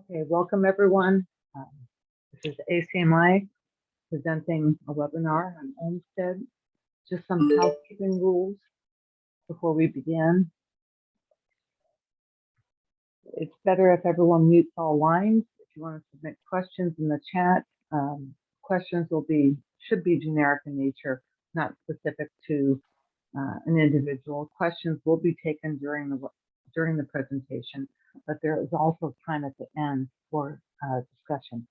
Okay, welcome everyone. This is ACMI presenting a webinar on Olmstead. Just some housekeeping rules before we begin. It's better if everyone mutes all lines. If you want to submit questions in the chat, questions should be generic in nature, not specific to an individual. Questions will be taken during the presentation, but there is also time at the end for discussion.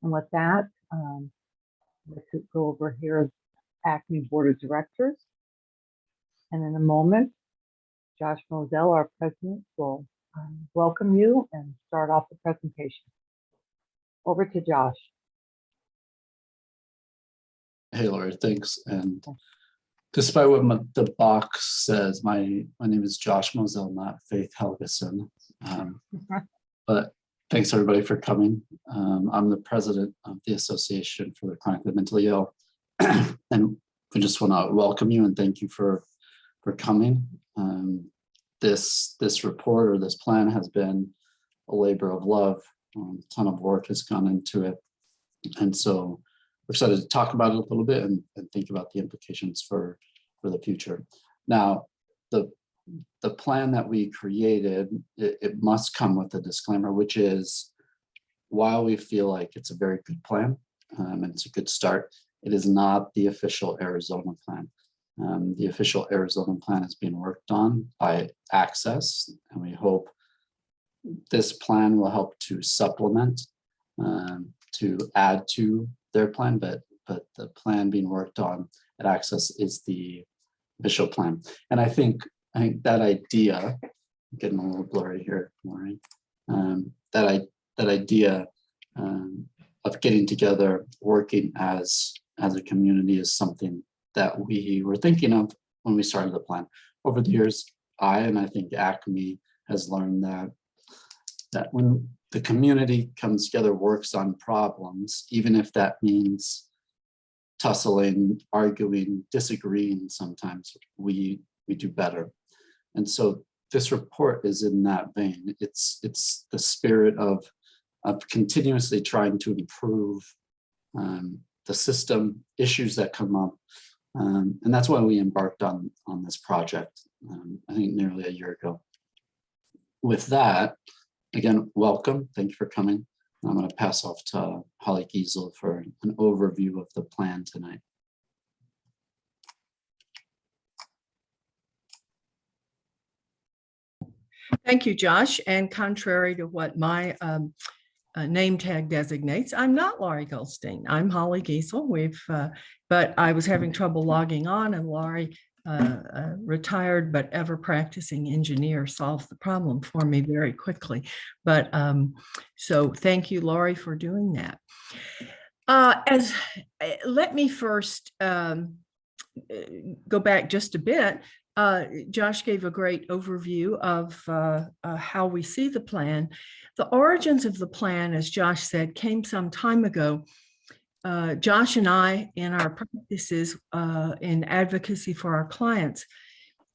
And with that, let's go over here as ACMI Board of Directors. And in a moment, Josh Mozell, our president, will welcome you and start off the presentation. Over to Josh. Hey, Lori, thanks. And despite what the box says, my name is Josh Mozell, not Faith Helgesen. But thanks everybody for coming. I'm the president of the Association for the Chronically Mentally Ill, and we just want to welcome you and thank you for coming. This report or this plan has been a labor of love. A ton of work has gone into it, and so we're excited to talk about it a little bit and think about the implications for the future. Now, the plan that we created, it must come with a disclaimer, which is, while we feel like it's a very good plan and it's a good start, it is not the official Arizona plan. The official Arizona plan is being worked on by Access, and we hope this plan will help to supplement, to add to their plan, but the plan being worked on at Access is the official plan. And I think that idea, I'm getting a little blurry here, Lauren, that idea of getting together, working as a community is something that we were thinking of when we started the plan. Over the years, I think ACMI has learned that when the community comes together, works on problems, even if that means tussling, arguing, disagreeing, sometimes we do better. And so this report is in that vein. It's the spirit of continuously trying to improve the system, issues that come up. And that's why we embarked on this project, I think nearly a year ago. With that, again, welcome. Thank you for coming. I'm going to pass off to Holly Gieszl for an overview of the plan tonight. Thank you, Josh. And contrary to what my name tag designates, I'm not Laurie Goldstein. I'm Holly Gieszl. But I was having trouble logging on, and Laurie, retired but ever practicing engineer, solved the problem for me very quickly. But so thank you, Laurie, for doing that. Let me first go back just a bit. Josh gave a great overview of how we see the plan. The origins of the plan, as Josh said, came some time ago. Josh and I, in our practices in advocacy for our clients,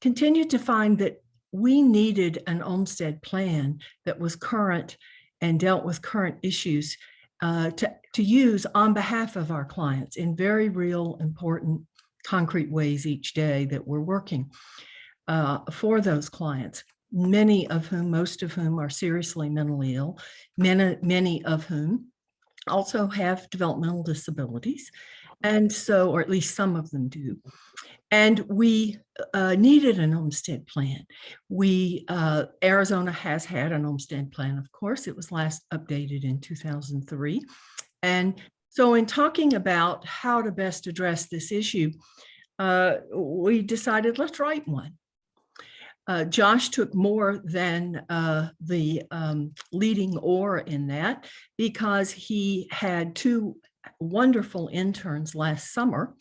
continued to find that we needed an Olmstead plan that was current and dealt with current issues to use on behalf of our clients in very real, important, concrete ways each day that we're working for those clients, most of whom are seriously mentally ill, many of whom also have developmental disabilities, and so, or at least some of them do. And we needed an Olmstead plan. Arizona has had an Olmstead plan, of course. It was last updated in 2003. And so in talking about how to best address this issue, we decided, let's write one. Josh took more than the leading oar in that, because he had two wonderful interns last summer,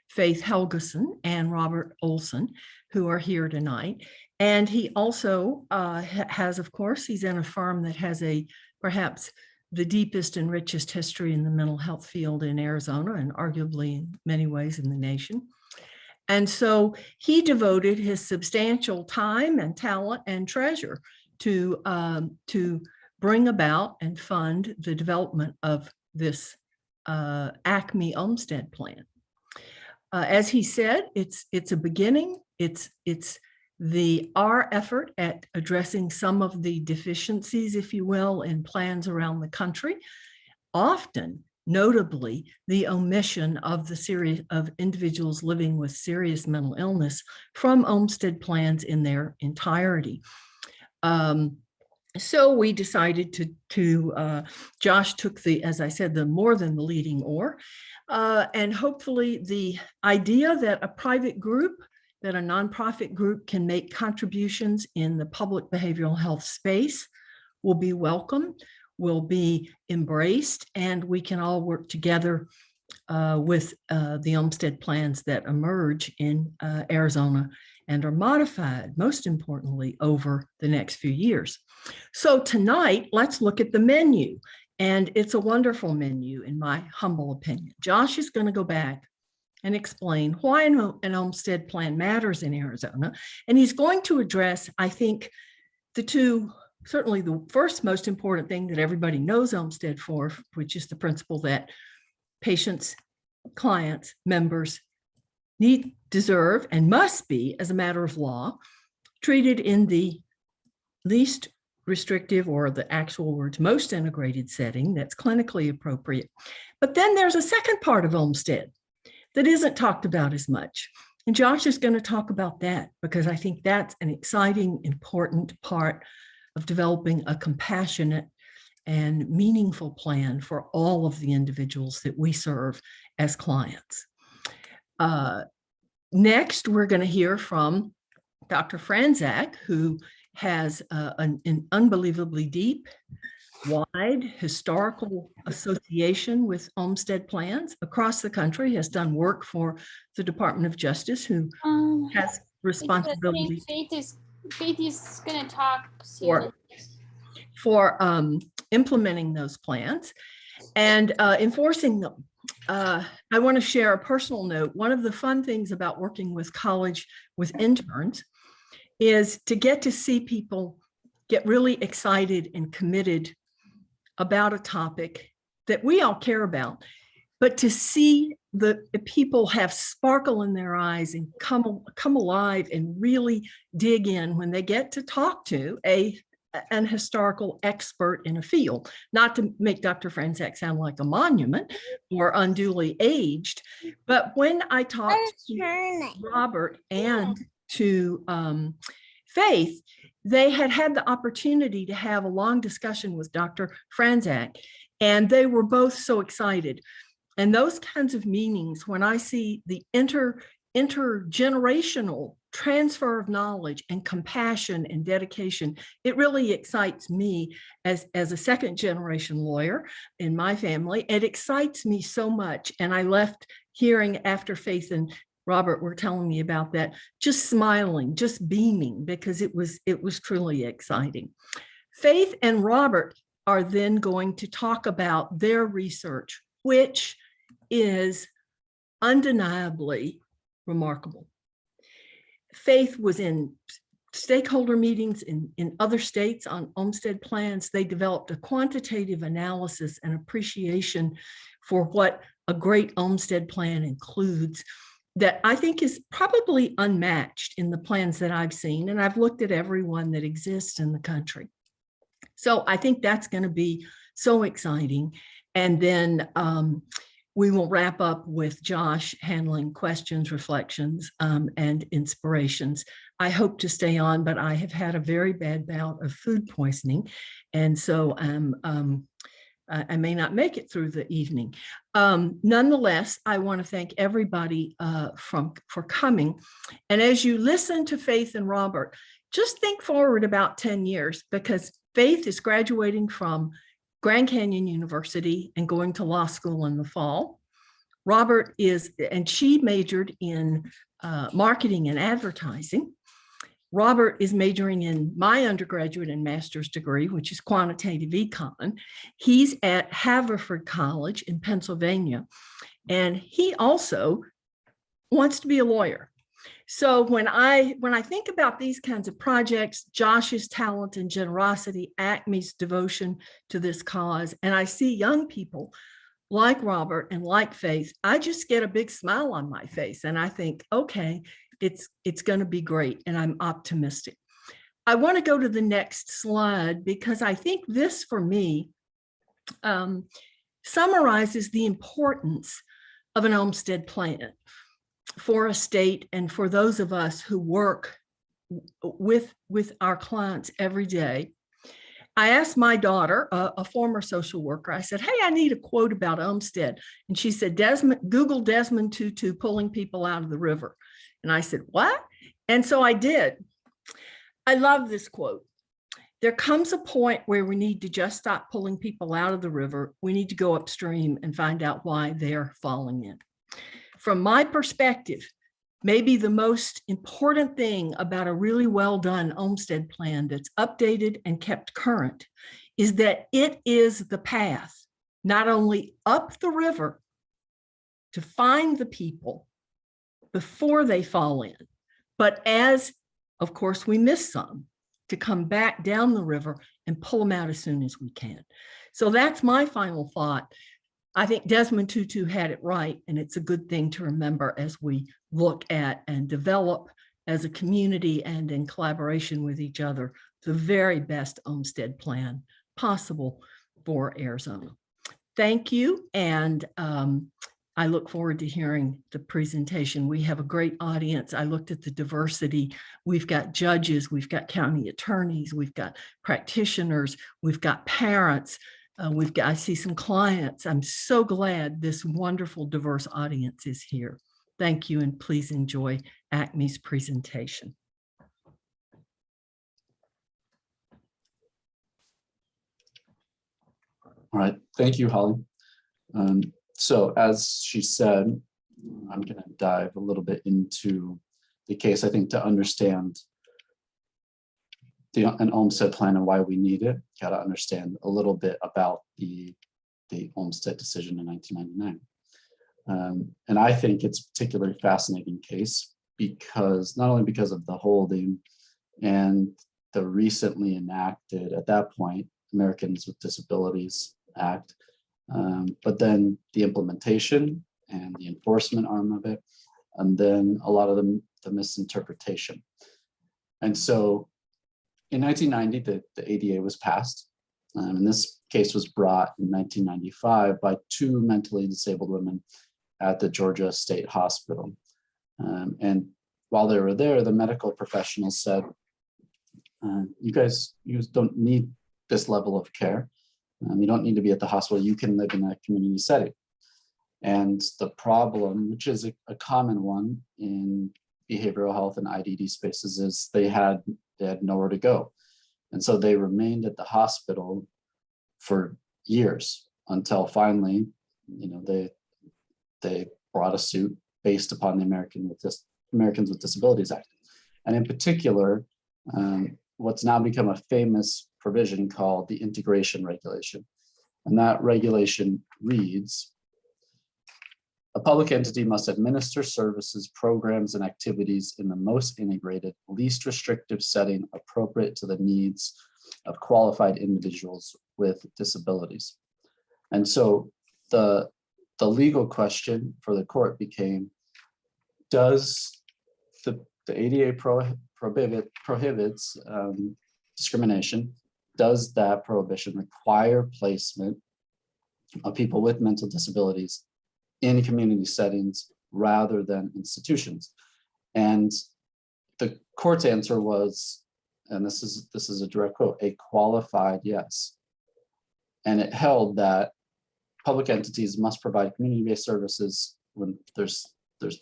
Faith Helgesen and Robert Olson, who are here tonight. And he also has, of course, he's in a firm that has perhaps the deepest and richest history in the mental health field in Arizona, and arguably in many ways in the nation. And so he devoted his substantial time and talent and treasure to bring about and fund the development of this ACMI Olmstead plan. As he said, it's a beginning. It's our effort at addressing some of the deficiencies, if you will, in plans around the country, often notably the omission of the series of individuals living with serious mental illness from Olmstead plans in their entirety. So we decided to Josh took as I said, the more than the leading oar, and hopefully the idea that a private group, that a nonprofit group can make contributions in the public behavioral health space will be welcome, will be embraced, and we can all work together with the Olmstead plans that emerge in Arizona and are modified, most importantly, over the next few years. So tonight, let's look at the menu. And it's a wonderful menu, in my humble opinion. Josh is going to go back and explain why an Olmstead plan matters in Arizona. And he's going to address, I think, certainly the first most important thing that everybody knows Olmstead for, which is the principle that patients, clients, members deserve, and must be, as a matter of law, treated in the least restrictive, or the actual words, most integrated setting that's clinically appropriate. But then there's a second part of Olmstead that isn't talked about as much. And Josh is going to talk about that, because I think that's an exciting, important part of developing a compassionate and meaningful plan for all of the individuals that we serve as clients. Next, we're going to hear from Dr. Franczak, who has an unbelievably deep, wide historical association with Olmstead plans across the country, has done work for the Department of Justice, who has responsibility. Faith is going to talk for implementing those plans and enforcing them. I want to share a personal note. One of the fun things about working with college with interns is to get to see people get really excited and committed about a topic that we all care about, but to see the people have sparkle in their eyes and come alive and really dig in when they get to talk to an historical expert in a field. Not to make Dr. Franczak sound like a monument or unduly aged, but when I talked to Robert and to Faith, they had the opportunity to have a long discussion with Dr. Franczak, and they were both so excited. And those kinds of meetings, when I see the intergenerational transfer of knowledge and compassion and dedication, it really excites me as a second generation lawyer in my family. It excites me so much. And I left hearing, after Faith and Robert were telling me about that, just smiling, just beaming, because it was truly exciting. Faith and Robert are then going to talk about their research, which is undeniably remarkable. Faith was in stakeholder meetings in other states on Olmstead plans. They developed a quantitative analysis and appreciation for what a great Olmstead plan includes that I think is probably unmatched in the plans that I've seen. And I've looked at every one that exists in the country. So I think that's going to be so exciting. And then we will wrap up with Josh handling questions, reflections, and inspirations. I hope to stay on, but I have had a very bad bout of food poisoning. And so I may not make it through the evening. Nonetheless, I want to thank everybody for coming. And as you listen to Faith and Robert, just think forward about 10 years, because Faith is graduating from Grand Canyon University and going to law school in the fall. Robert she majored in marketing and advertising. Robert is majoring in my undergraduate and master's degree, which is quantitative econ. He's at Haverford College in Pennsylvania, and he also wants to be a lawyer. So when I think about these kinds of projects, Josh's talent and generosity, ACMI's devotion to this cause, and I see young people like Robert and like Faith, I just get a big smile on my face. And I think, okay, it's going to be great. And I'm optimistic. I want to go to the next slide because I think this for me summarizes the importance of an Olmstead plan for a state and for those of us who work with our clients every day. I asked my daughter, a former social worker, I said, hey, I need a quote about Olmstead. And she said, Google Desmond Tutu pulling people out of the river. And I said, what? And so I did. I love this quote. There comes a point where we need to just stop pulling people out of the river. We need to go upstream and find out why they're falling in. From my perspective, maybe the most important thing about a really well done Olmstead plan that's updated and kept current is that it is the path, not only up the river to find the people before they fall in, but as, of course, we miss some, to come back down the river and pull them out as soon as we can. So that's my final thought. I think Desmond Tutu had it right, and it's a good thing to remember as we look at and develop as a community and in collaboration with each other, the very best Olmstead plan possible for Arizona. Thank you, and I look forward to hearing the presentation. We have a great audience. I looked at the diversity. We've got judges, we've got county attorneys, we've got practitioners, we've got parents, I see some clients. I'm so glad this wonderful diverse audience is here. Thank you, and please enjoy ACMI's presentation. All right, thank you, Holly. So as she said, I'm going to dive a little bit into the case, I think, to understand an Olmstead plan and why we need it. Got to understand a little bit about the Olmstead decision in 1999. And I think it's a particularly fascinating case because not only because of the holding and the recently enacted, at that point, Americans with Disabilities Act, but then the implementation and the enforcement arm of it, and then a lot of the misinterpretation. And so in 1990, the ADA was passed, and this case was brought in 1995 by two mentally disabled women at the Georgia State Hospital. And while they were there, the medical professionals said, you guys don't need this level of care. You don't need to be at the hospital. You can live in a community setting. And the problem, which is a common one in behavioral health and IDD spaces, is they had nowhere to go. And so they remained at the hospital for years until finally, they brought a suit based upon the Americans with Disabilities Act. And in particular, what's now become a famous provision called the integration regulation. And that regulation reads, a public entity must administer services, programs, and activities in the most integrated, least restrictive setting appropriate to the needs of qualified individuals with disabilities. And so the legal question for the court became, does the ADA prohibits discrimination? Does that prohibition require placement of people with mental disabilities in community settings rather than institutions? And the court's answer was, and this is a direct quote, a qualified yes. And it held that public entities must provide community-based services when there's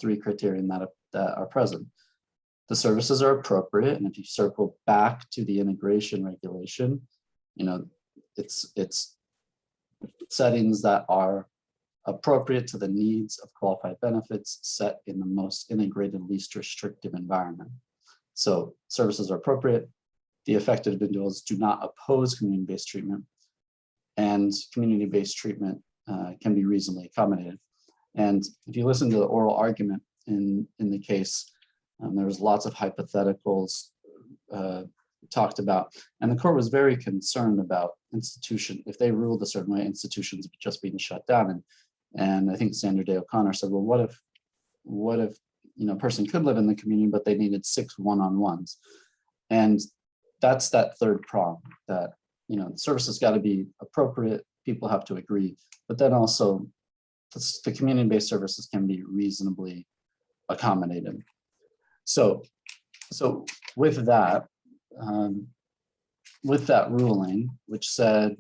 three criteria that are present. The services are appropriate, and if you circle back to the integration regulation, it's settings that are appropriate to the needs of qualified benefits set in the most integrated, least restrictive environment. So services are appropriate. The affected individuals do not oppose community-based treatment, and community-based treatment can be reasonably accommodated. And if you listen to the oral argument in the case, There was lots of hypotheticals talked about, and the court was very concerned about institution. If they ruled a certain way, institutions would just being shut down. And I think Sandra Day O'Connor said, well, what if a person could live in the community, but they needed 6 one-on-ones? And that's that third prong, that services got to be appropriate, people have to agree, but then also the community-based services can be reasonably accommodated. So with that ruling, which said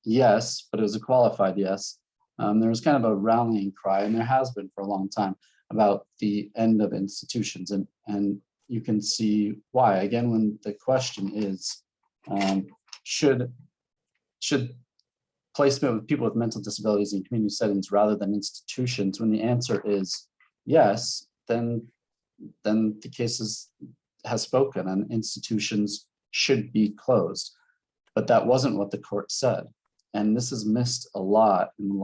yes, but it was a qualified yes, there was kind of a rallying cry, and there has been for a long time, about the end of institutions, and you can see why. Again, when the question is, should placement with people with mental disabilities in community settings rather than institutions, when the answer is yes, then the case has spoken and institutions should be closed. But that wasn't what the court said. And this is missed a lot in a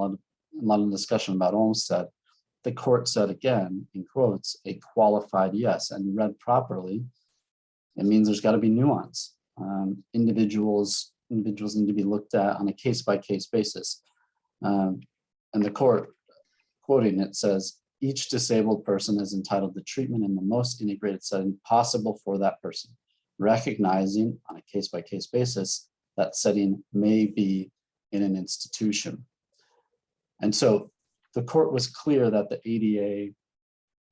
lot of discussion about Olmstead. The court said, again, in quotes, a qualified yes, and read properly, it means there's got to be nuance. Individuals need to be looked at on a case-by-case basis. And the court, quoting it, says, each disabled person is entitled to treatment in the most integrated setting possible for that person, recognizing on a case-by-case basis that setting may be in an institution. And so the court was clear that the ADA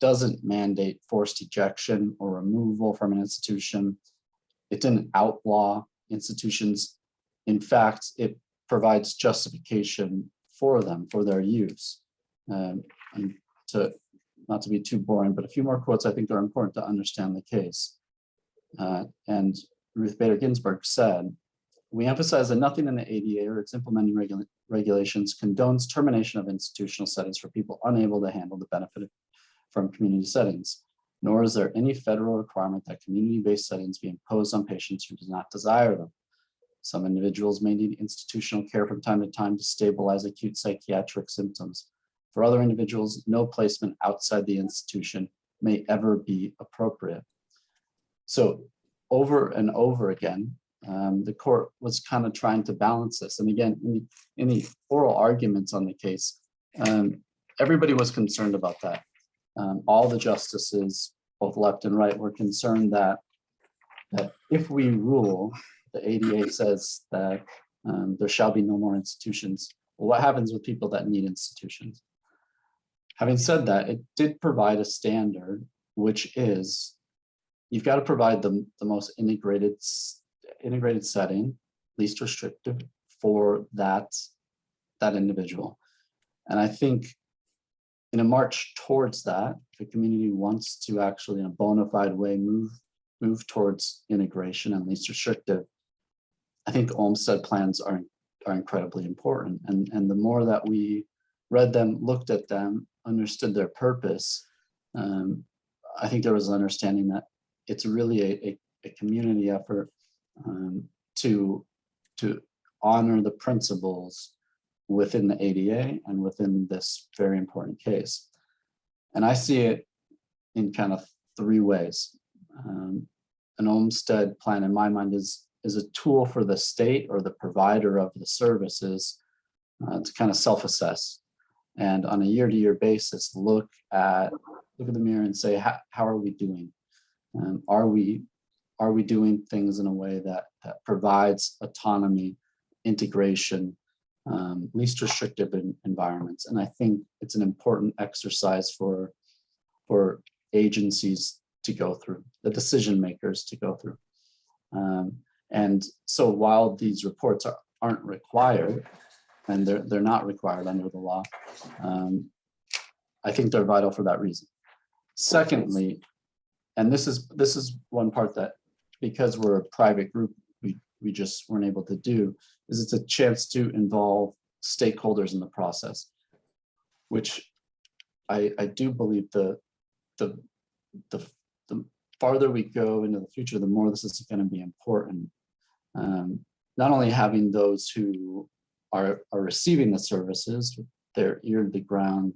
doesn't mandate forced ejection or removal from an institution. It didn't outlaw institutions. In fact, it provides justification for them, for their use. And not to be too boring, but a few more quotes I think are important to understand the case. And Ruth Bader Ginsburg said, we emphasize that nothing in the ADA or its implementing regulations condones termination of institutional settings for people unable to handle the benefit from community settings, nor is there any federal requirement that community-based settings be imposed on patients who do not desire them. Some individuals may need institutional care from time to time to stabilize acute psychiatric symptoms. For other individuals, no placement outside the institution may ever be appropriate. So over and over again, the court was kind of trying to balance this. And again, in the oral arguments on the case, everybody was concerned about that. All the justices, both left and right, were concerned that if we rule, the ADA says that there shall be no more institutions. Well, what happens with people that need institutions? Having said that, it did provide a standard, which is you've got to provide the most integrated setting, least restrictive for that individual. And I think in a march towards that, the community wants to actually in a bona fide way move towards integration and least restrictive. I think Olmstead plans are incredibly important. And the more that we read them, looked at them, understood their purpose, I think there was an understanding that it's really a community effort to honor the principles within the ADA and within this very important case. And I see it in kind of 3 ways. An Olmstead plan, in my mind, is a tool for the state or the provider of the services to kind of self-assess, and on a year-to-year basis, look at the mirror and say, how are we doing? Are we doing things in a way that provides autonomy, integration, least restrictive environments? And I think it's an important exercise for agencies to go through, the decision makers to go through. And so while these reports aren't required, and they're not required under the law, I think they're vital for that reason. Secondly, and this is one part that, because we're a private group, we just weren't able to do, is it's a chance to involve stakeholders in the process, which I do believe the farther we go into the future, the more this is going to be important. Not only having those who are receiving the services, their ear to the ground,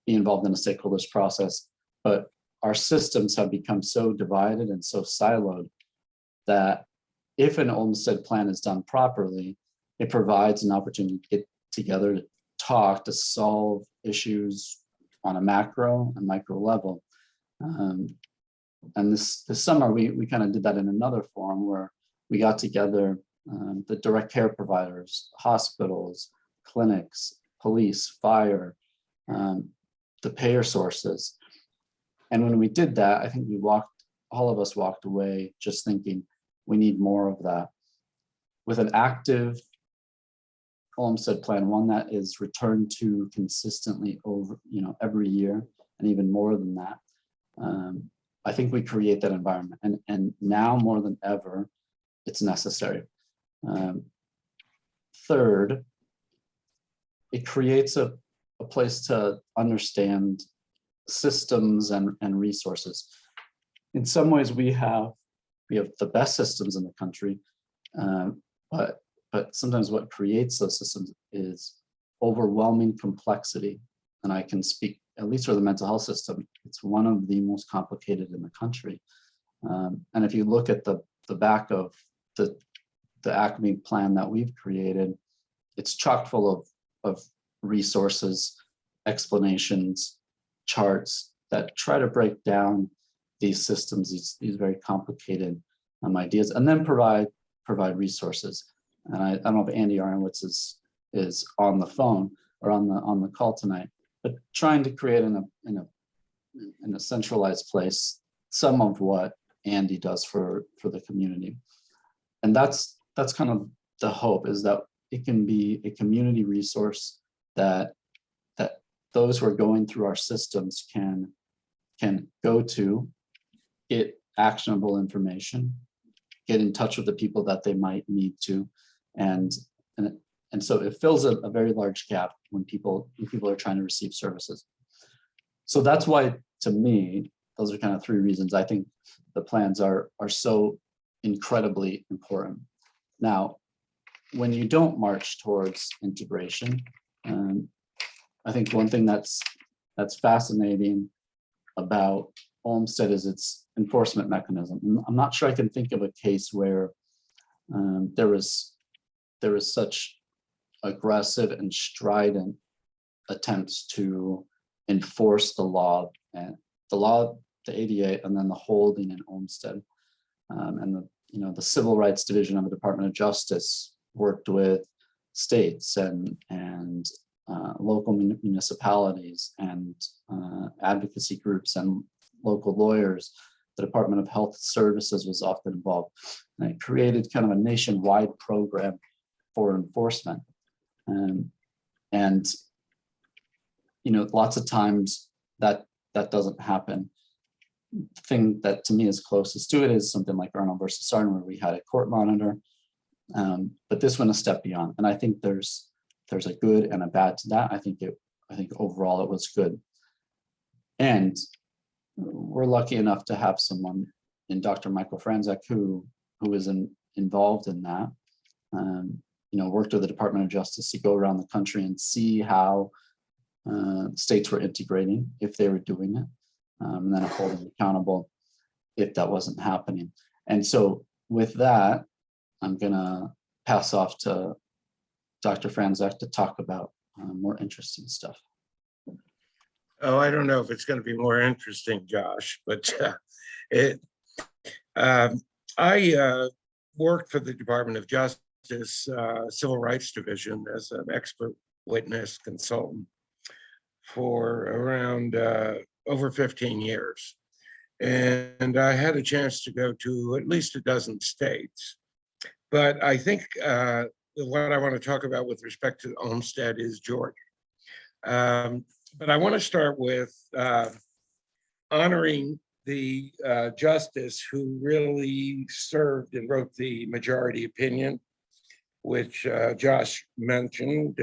be involved in a stakeholders process, but our systems have become so divided and so siloed that if an Olmstead plan is done properly, it provides an opportunity to get together to talk, to solve issues on a macro and micro level. And this summer, we kind of did that in another forum where we got together the direct care providers, hospitals, clinics, police, fire, the payer sources. And when we did that, I think all of us walked away just thinking, we need more of that. With an active Olmstead plan, one that is returned to consistently over, every year, and even more than that, I think we create that environment. And now more than ever, it's necessary. Third, it creates a place to understand systems and resources. In some ways, we have the best systems in the country, but sometimes what creates those systems is overwhelming complexity. And I can speak, at least for the mental health system, it's one of the most complicated in the country. And if you look at the back of the ACMI plan that we've created, it's chock full of resources, explanations, charts that try to break down these systems, these very complicated ideas, and then provide resources. And I don't know if Andy Arnowitz is on the phone or on the call tonight, but trying to create in a centralized place some of what Andy does for the community. And that's kind of the hope, is that it can be a community resource that those who are going through our systems can go to, get actionable information, get in touch with the people that they might need to, and so it fills a very large gap when people are trying to receive services. So that's why, to me, those are kind of three reasons I think the plans are so incredibly important. Now, when you don't march towards integration, I think one thing that's fascinating about Olmstead is its enforcement mechanism. I'm not sure I can think of a case where there was such aggressive and strident attempts to enforce the law, the ADA, and then the holding in Olmstead. And the Civil Rights Division of the Department of Justice worked with states and local municipalities and advocacy groups and local lawyers. The Department of Health Services was often involved, and it created kind of a nationwide program for enforcement. And lots of times that doesn't happen. The thing that to me is closest to it is something like Arnold versus Sarn, where we had a court monitor, but this went a step beyond. And I think there's a good and a bad to that. I think overall it was good. And we're lucky enough to have someone in Dr. Michael Franczak who is involved in that. Worked with the Department of Justice to go around the country and see how states were integrating, if they were doing it, and then holding accountable if that wasn't happening. And so with that, I'm gonna pass off to Dr. Franczak to talk about more interesting stuff. Oh, I don't know if it's going to be more interesting, Josh, but I worked for the Department of Justice Civil Rights Division as an expert witness consultant for around over 15 years. And I had a chance to go to at least a dozen states. But I think what I want to talk about with respect to Olmstead is Georgia. But I want to start with honoring the justice who really served and wrote the majority opinion, which Josh mentioned,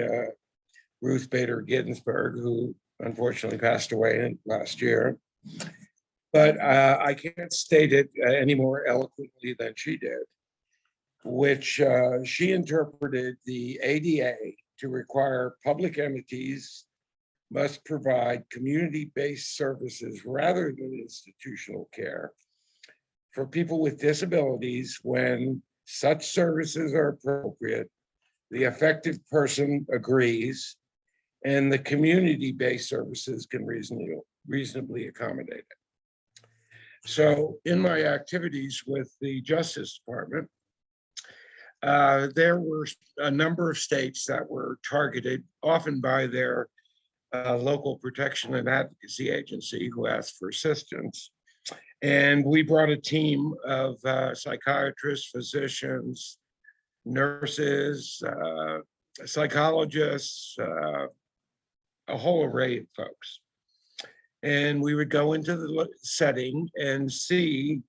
Ruth Bader Ginsburg, who unfortunately passed away last year. But I can't state it any more eloquently than she did, which she interpreted the ADA to require public entities must provide community-based services rather than institutional care for people with disabilities when such services are appropriate, the affected person agrees, and the community-based services can reasonably accommodate it. So in my activities with the Justice Department, there were a number of states that were targeted, often by their local protection and advocacy agency who asked for assistance. And we brought a team of psychiatrists, physicians, nurses, psychologists, a whole array of folks. And we would go into the setting and see,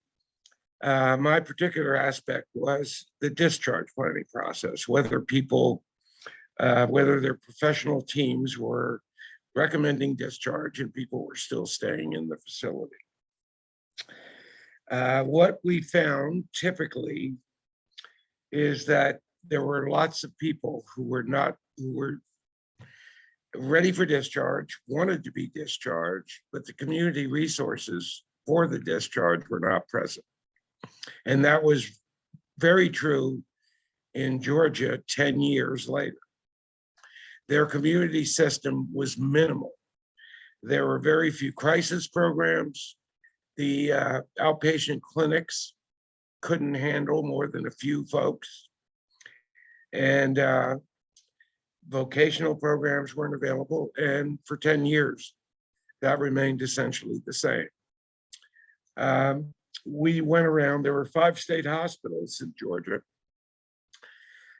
my particular aspect was the discharge planning process, whether people, whether their professional teams were recommending discharge and people were still staying in the facility. What we found typically is that there were lots of people who were ready for discharge, wanted to be discharged, but the community resources for the discharge were not present. And that was very true in Georgia 10 years later. Their community system was minimal. There were very few crisis programs. The outpatient clinics couldn't handle more than a few folks. And vocational programs weren't available. And for 10 years, that remained essentially the same. We went around, there were 5 state hospitals in Georgia.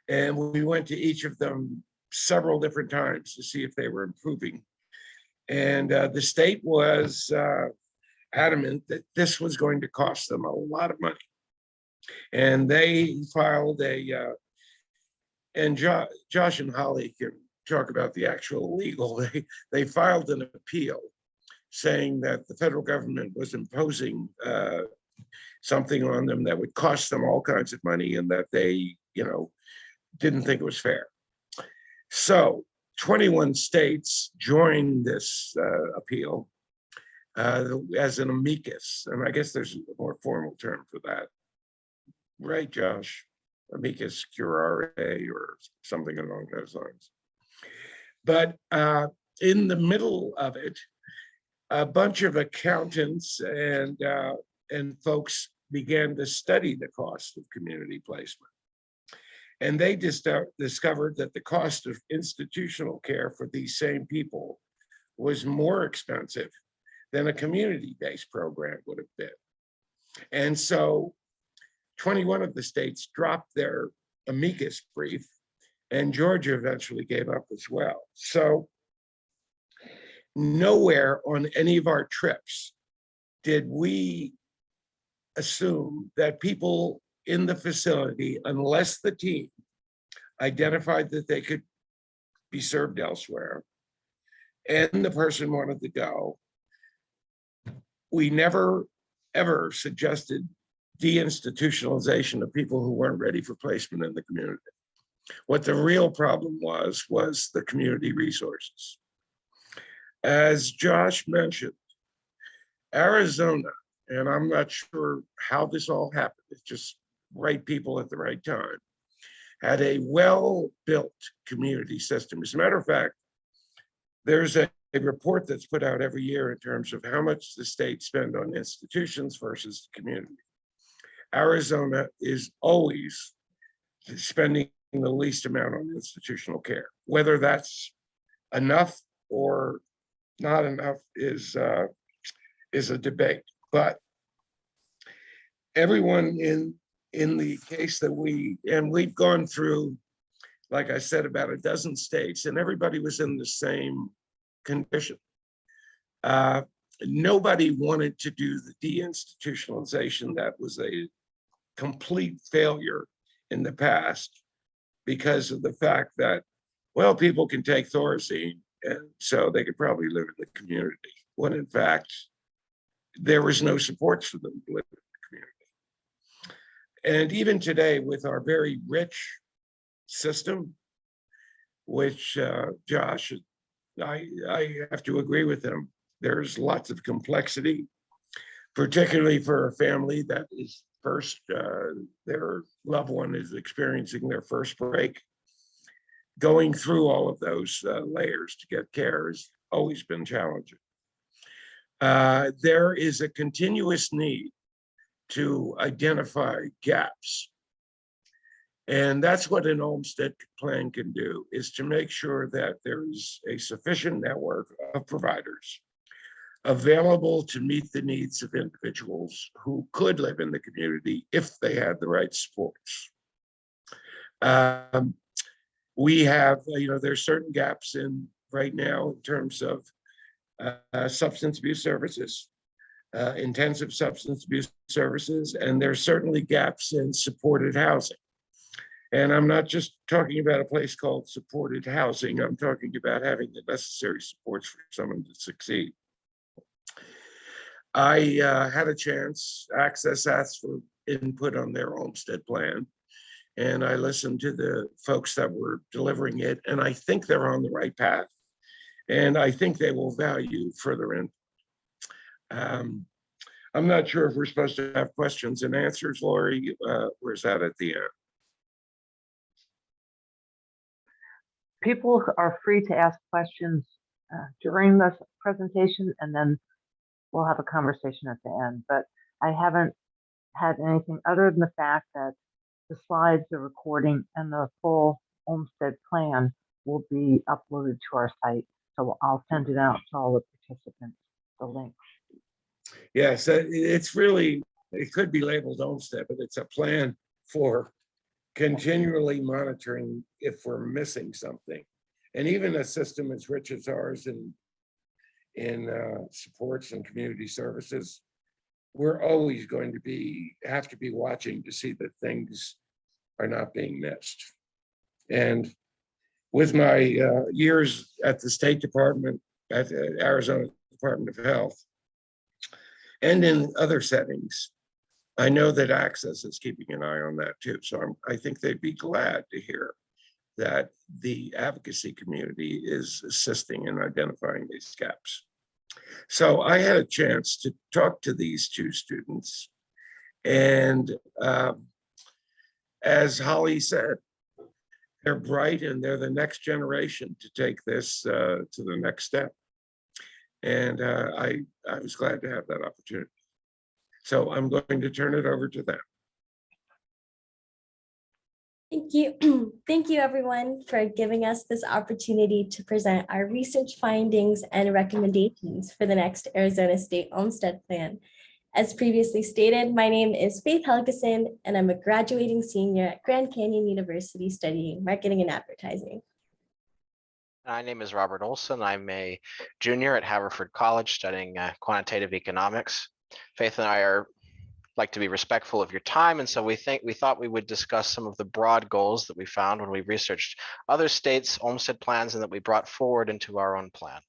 And we went to each of them several different times to see if they were improving. And the state was adamant that this was going to cost them a lot of money. And they filed a, and Josh and Holly can talk about the actual legal, they filed an appeal saying that the federal government was imposing something on them that would cost them all kinds of money and that they, didn't think it was fair. So 21 states joined this appeal as an amicus, and I guess there's a more formal term for that. Right, Josh? Amicus curiae or something along those lines. But in the middle of it, a bunch of accountants and folks began to study the cost of community placement. And they discovered that the cost of institutional care for these same people was more expensive than a community-based program would have been. And so 21 of the states dropped their amicus brief, and Georgia eventually gave up as well. So nowhere on any of our trips did we assume that people in the facility, unless the team identified that they could be served elsewhere and the person wanted to go, we never, ever suggested deinstitutionalization of people who weren't ready for placement in the community. What the real problem was the community resources. As Josh mentioned, Arizona, and I'm not sure how this all happened, it's just right people at the right time, had a well-built community system. As a matter of fact, there's a report that's put out every year in terms of how much the state spend on institutions versus the community. Arizona is always spending the least amount on institutional care. Whether that's enough or not enough is a debate. But everyone in the case that we've gone through, like I said, about a dozen states, and everybody was in the same condition. Nobody wanted to do the deinstitutionalization that was a complete failure in the past because of the fact that, well, people can take Thorazine and so they could probably live in the community, when in fact, there was no supports for them to live in the community. And even today, with our very rich system, which Josh I have to agree with them. There's lots of complexity, particularly for a family that is first, their loved one is experiencing their first break. Going through all of those layers to get care has always been challenging. There is a continuous need to identify gaps. And that's what an Olmstead plan can do, is to make sure that there's a sufficient network of providers available to meet the needs of individuals who could live in the community if they had the right supports. We have, there's certain gaps in right now in terms of substance abuse services, intensive substance abuse services, and there's certainly gaps in supported housing. And I'm not just talking about a place called supported housing. I'm talking about having the necessary supports for someone to succeed. I had a chance, Access asked for input on their Olmstead plan, and I listened to the folks that were delivering it, and I think they're on the right path. And I think they will value further input. I'm not sure if we're supposed to have questions and answers, Lori. Where's that at the end? People are free to ask questions during this presentation, and then we'll have a conversation at the end. But I haven't had anything other than the fact that the slides, the recording, and the full Olmstead plan will be uploaded to our site. So I'll send it out to all the participants, the link. Yes, it's really, it could be labeled Olmstead, but it's a plan for continually monitoring if we're missing something. And even a system as rich as ours in supports and community services, we're always going to have to be watching to see that things are not being missed. And with my years at the State Department, at the Arizona Department of Health, and in other settings, I know that Access is keeping an eye on that too. So I think they'd be glad to hear that the advocacy community is assisting in identifying these gaps. So I had a chance to talk to these two students, and as Holly said, they're bright and they're the next generation to take this to the next step. And I was glad to have that opportunity. So I'm going to turn it over to them. Thank you. Thank you, everyone, for giving us this opportunity to present our research findings and recommendations for the next Arizona State Olmstead Plan. As previously stated, my name is Faith Helgesen, and I'm a graduating senior at Grand Canyon University studying marketing and advertising. My name is Robert Olson. I'm a junior at Haverford College studying quantitative economics. Faith and I like to be respectful of your time, and so we thought we would discuss some of the broad goals that we found when we researched other states' Olmstead plans and that we brought forward into our own plan.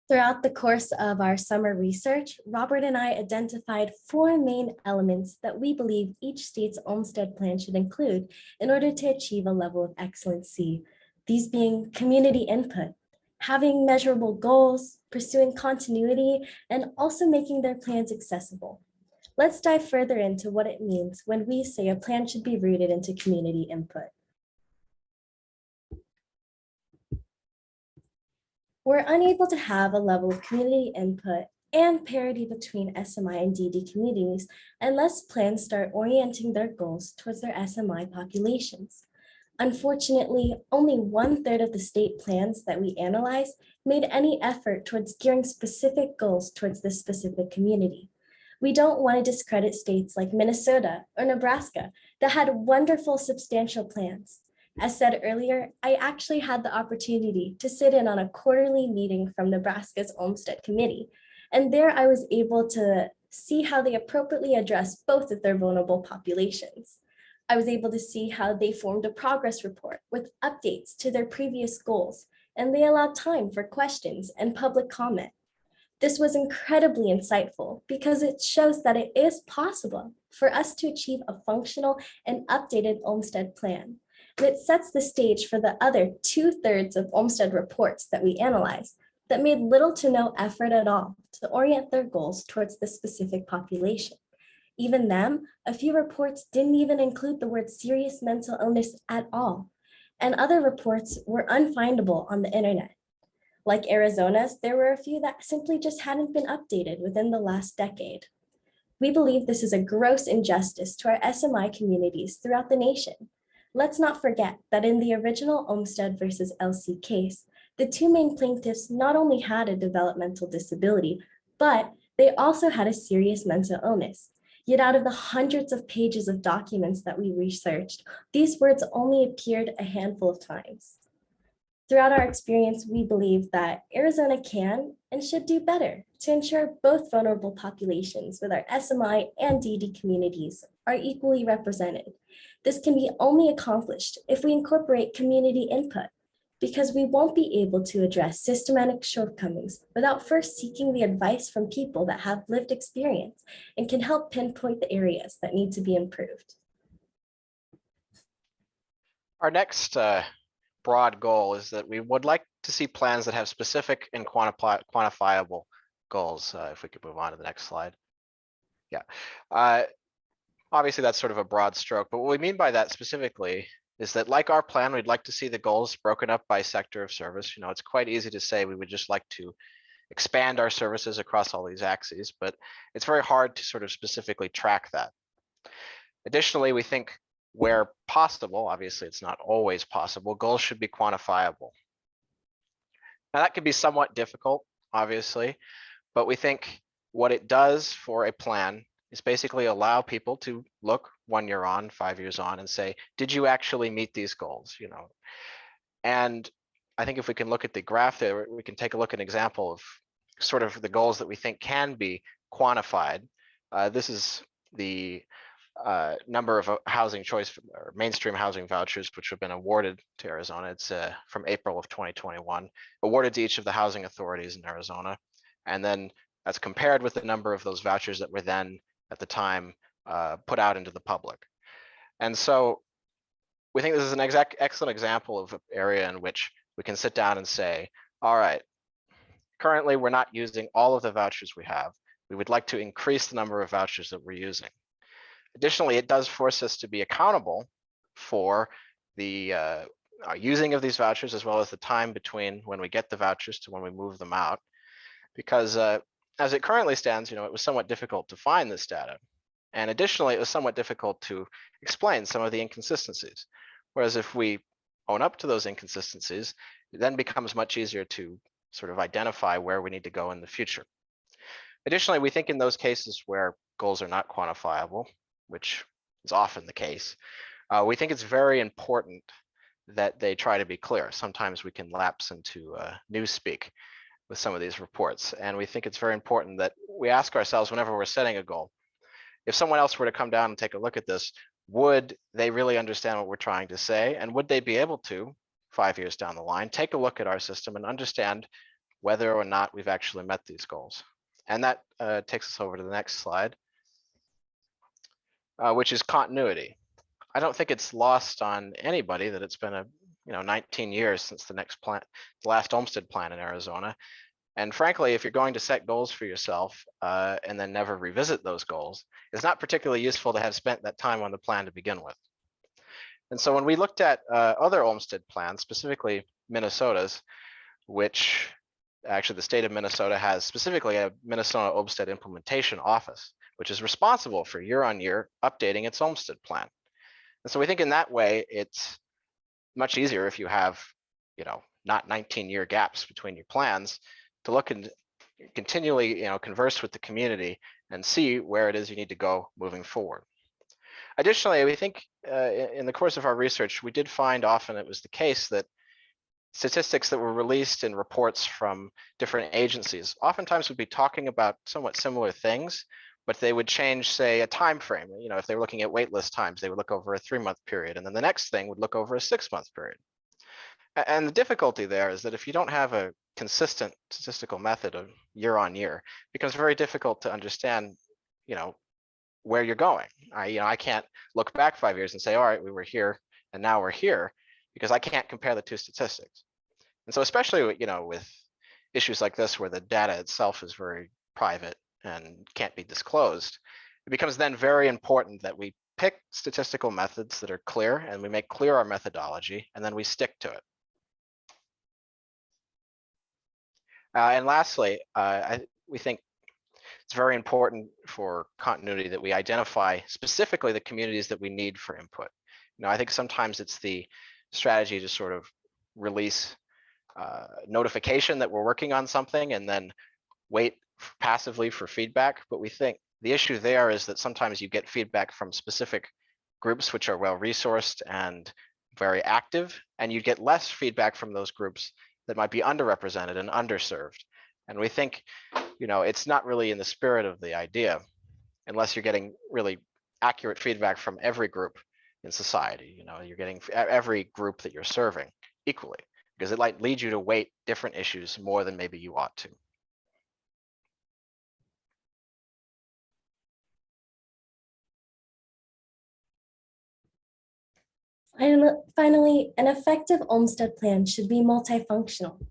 Throughout the course of our summer research, Robert and I identified 4 main elements that we believe each state's Olmstead plan should include in order to achieve a level of excellency. These being community input, having measurable goals, pursuing continuity, and also making their plans accessible. Let's dive further into what it means when we say a plan should be rooted into community input. We're unable to have a level of community input and parity between SMI and DD communities unless plans start orienting their goals towards their SMI populations. Unfortunately, only 1/3 of the state plans that we analyzed made any effort towards gearing specific goals towards this specific community. We don't want to discredit states like Minnesota or Nebraska that had wonderful, substantial plans. As said earlier, I actually had the opportunity to sit in on a quarterly meeting from Nebraska's Olmstead Committee, and there I was able to see how they appropriately address both of their vulnerable populations. I was able to see how they formed a progress report with updates to their previous goals, and they allowed time for questions and public comment. This was incredibly insightful because it shows that it is possible for us to achieve a functional and updated Olmstead plan. and it sets the stage for the other 2/3 of Olmstead reports that we analyzed that made little to no effort at all to orient their goals towards the specific population. Even them, a few reports didn't even include the word serious mental illness at all, and other reports were unfindable on the internet. Like Arizona's, there were a few that simply just hadn't been updated within the last decade. We believe this is a gross injustice to our SMI communities throughout the nation. Let's not forget that in the original Olmstead versus LC case, the two main plaintiffs not only had a developmental disability, but they also had a serious mental illness. Yet out of the hundreds of pages of documents that we researched, these words only appeared a handful of times. Throughout our experience, we believe that Arizona can and should do better to ensure both vulnerable populations with our SMI and DD communities are equally represented. This can be only accomplished if we incorporate community input, because we won't be able to address systematic shortcomings without first seeking the advice from people that have lived experience and can help pinpoint the areas that need to be improved. Our next broad goal is that we would like to see plans that have specific and quantifiable goals. If we could move on to the next slide. Yeah. Obviously, that's sort of a broad stroke, but what we mean by that specifically is that, like our plan, we'd like to see the goals broken up by sector of service. It's quite easy to say we would just like to expand our services across all these axes, but it's very hard to sort of specifically track that. Additionally, we think where possible, obviously it's not always possible, goals should be quantifiable. Now that can be somewhat difficult, obviously, but we think what it does for a plan is basically allow people to look 1 year on, 5 years on, and say, did you actually meet these goals? And I think if we can look at the graph there, we can take a look at an example of sort of the goals that we think can be quantified. This is the number of housing choice or mainstream housing vouchers which have been awarded to Arizona. It's from April of 2021, awarded to each of the housing authorities in Arizona. And then that's compared with the number of those vouchers that were then at the time put out into the public. And so we think this is an excellent example of an area in which we can sit down and say, all right, currently we're not using all of the vouchers we have. We would like to increase the number of vouchers that we're using. Additionally, it does force us to be accountable for the using of these vouchers, as well as the time between when we get the vouchers to when we move them out. Because as it currently stands, it was somewhat difficult to find this data. And additionally, it was somewhat difficult to explain some of the inconsistencies. Whereas if we own up to those inconsistencies, it then becomes much easier to sort of identify where we need to go in the future. Additionally, we think in those cases where goals are not quantifiable, which is often the case, we think it's very important that they try to be clear. Sometimes we can lapse into newspeak with some of these reports. And we think it's very important that we ask ourselves whenever we're setting a goal, if someone else were to come down and take a look at this, would they really understand what we're trying to say? And would they be able to, 5 years down the line, take a look at our system and understand whether or not we've actually met these goals? And that takes us over to the next slide, which is continuity. I don't think it's lost on anybody that it's been 19 years since the last Olmstead plan in Arizona. And frankly, if you're going to set goals for yourself and then never revisit those goals, it's not particularly useful to have spent that time on the plan to begin with. And so when we looked at other Olmstead plans, specifically Minnesota's, which actually the state of Minnesota has specifically a Minnesota Olmstead Implementation Office, which is responsible for year-on-year updating its Olmstead plan. And so we think in that way, it's much easier if you have, not 19-year gaps between your plans, to look and continually, converse with the community and see where it is you need to go moving forward. Additionally, we think in the course of our research, we did find often it was the case that statistics that were released in reports from different agencies oftentimes would be talking about somewhat similar things, but they would change, say, a time frame. If they were looking at waitlist times, they would look over a 3-month period, and then the next thing would look over a 6-month period. And the difficulty there is that if you don't have a consistent statistical method of year on year, it becomes very difficult to understand, where you're going. I can't look back 5 years and say, all right, we were here And now we're here because I can't compare the two statistics. And so especially, you know, with issues like this where the data itself is very private and can't be disclosed, it becomes then very important that we pick statistical methods that are clear and we make clear our methodology and then we stick to it. And lastly, we think it's very important for continuity that we identify specifically the communities that we need for input. You know, I think sometimes it's the strategy to sort of release notification that we're working on something and then wait passively for feedback. But we think the issue there is that sometimes you get feedback from specific groups which are well resourced and very active, and you get less feedback from those groups that might be underrepresented and underserved. And we think, you know, it's not really in the spirit of the idea unless you're getting really accurate feedback from every group in society. You know, you're getting every group that you're serving equally, because it might lead you to weight different issues more than maybe you ought to. Finally, an effective Olmstead plan should be multifunctional.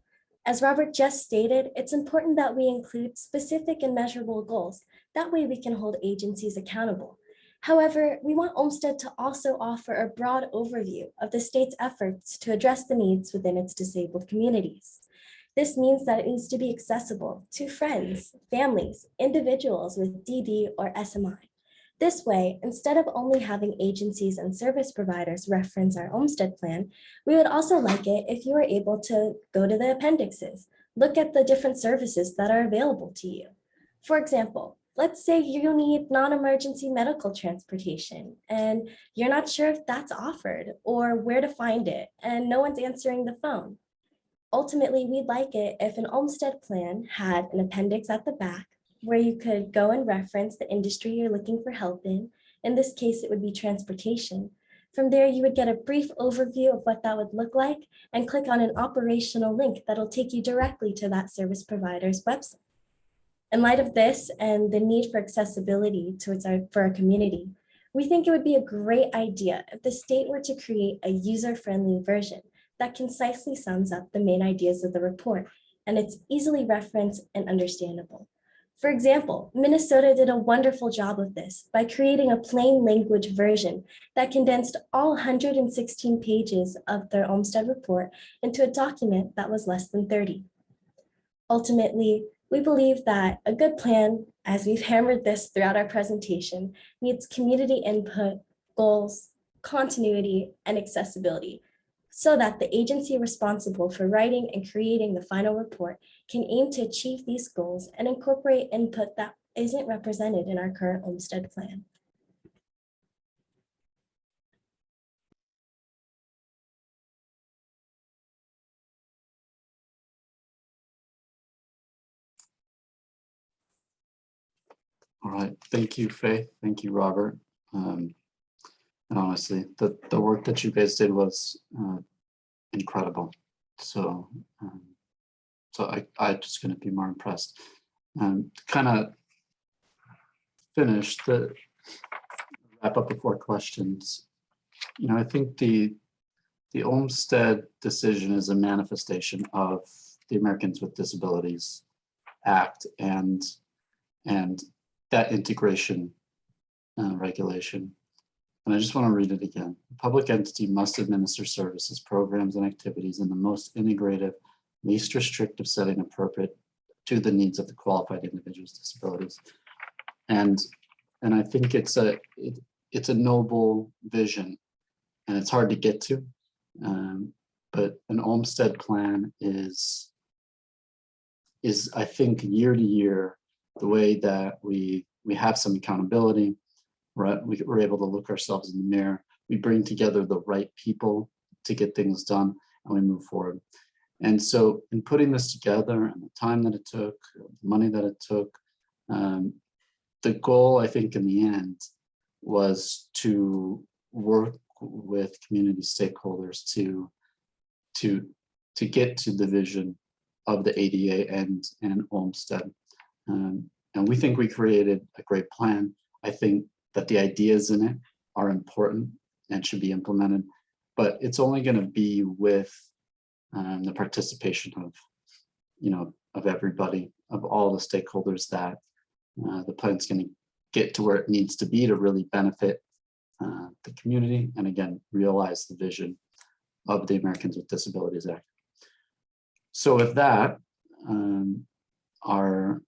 As Robert just stated, it's important that we include specific and measurable goals. That way we can hold agencies accountable. However, we want Olmstead to also offer a broad overview of the state's efforts to address the needs within its disabled communities. This means that it needs to be accessible to friends, families, individuals with DD or SMI. This way, instead of only having agencies and service providers reference our Olmstead plan, we would also like it if you were able to go to the appendixes, look at the different services that are available to you. For example, let's say you need non-emergency medical transportation and you're not sure if that's offered or where to find it, and no one's answering the phone. Ultimately, we'd like it if an Olmstead plan had an appendix at the back where you could go and reference the industry you're looking for help in. In this case, it would be transportation. From there, you would get a brief overview of what that would look like and click on an operational link that'll take you directly to that service provider's website. In light of this and the need for accessibility for our community, we think it would be a great idea if the state were to create a user-friendly version that concisely sums up the main ideas of the report, and it's easily referenced and understandable. For example, Minnesota did a wonderful job of this by creating a plain language version that condensed all 116 pages of their Olmstead report into a document that was less than 30. Ultimately, we believe that a good plan, as we've hammered this throughout our presentation, needs community input, goals, continuity, and accessibility, so that the agency responsible for writing and creating the final report can aim to achieve these goals and incorporate input that isn't represented in our current Olmstead plan. All right, thank you, Faith. Thank you, Robert. And honestly, the work that you guys did was incredible. So, I just couldn't be more impressed. Kind of finish the wrap up before questions. You know, I think the Olmstead decision is a manifestation of the Americans with Disabilities Act and that integration regulation. And I just want to read it again. A public entity must administer services, programs, and activities in the most integrative, least restrictive setting appropriate to the needs of the qualified individuals with disabilities. And I think it's a noble vision, and it's hard to get to. But an Olmstead plan is I think year to year, the way that we have some accountability, right? We're able to look ourselves in the mirror. We bring together the right people to get things done, and we move forward. And so in putting this together and the time that it took, the money that it took, the goal, I think, in the end was to work with community stakeholders to get to the vision of the ADA and Olmstead. And we think we created a great plan. I think that the ideas in it are important and should be implemented. but it's only going to be with the participation of, of everybody, of all the stakeholders, that the plan's going to get to where it needs to be to really benefit the community, and again, realize the vision of the Americans with Disabilities Act. So with that,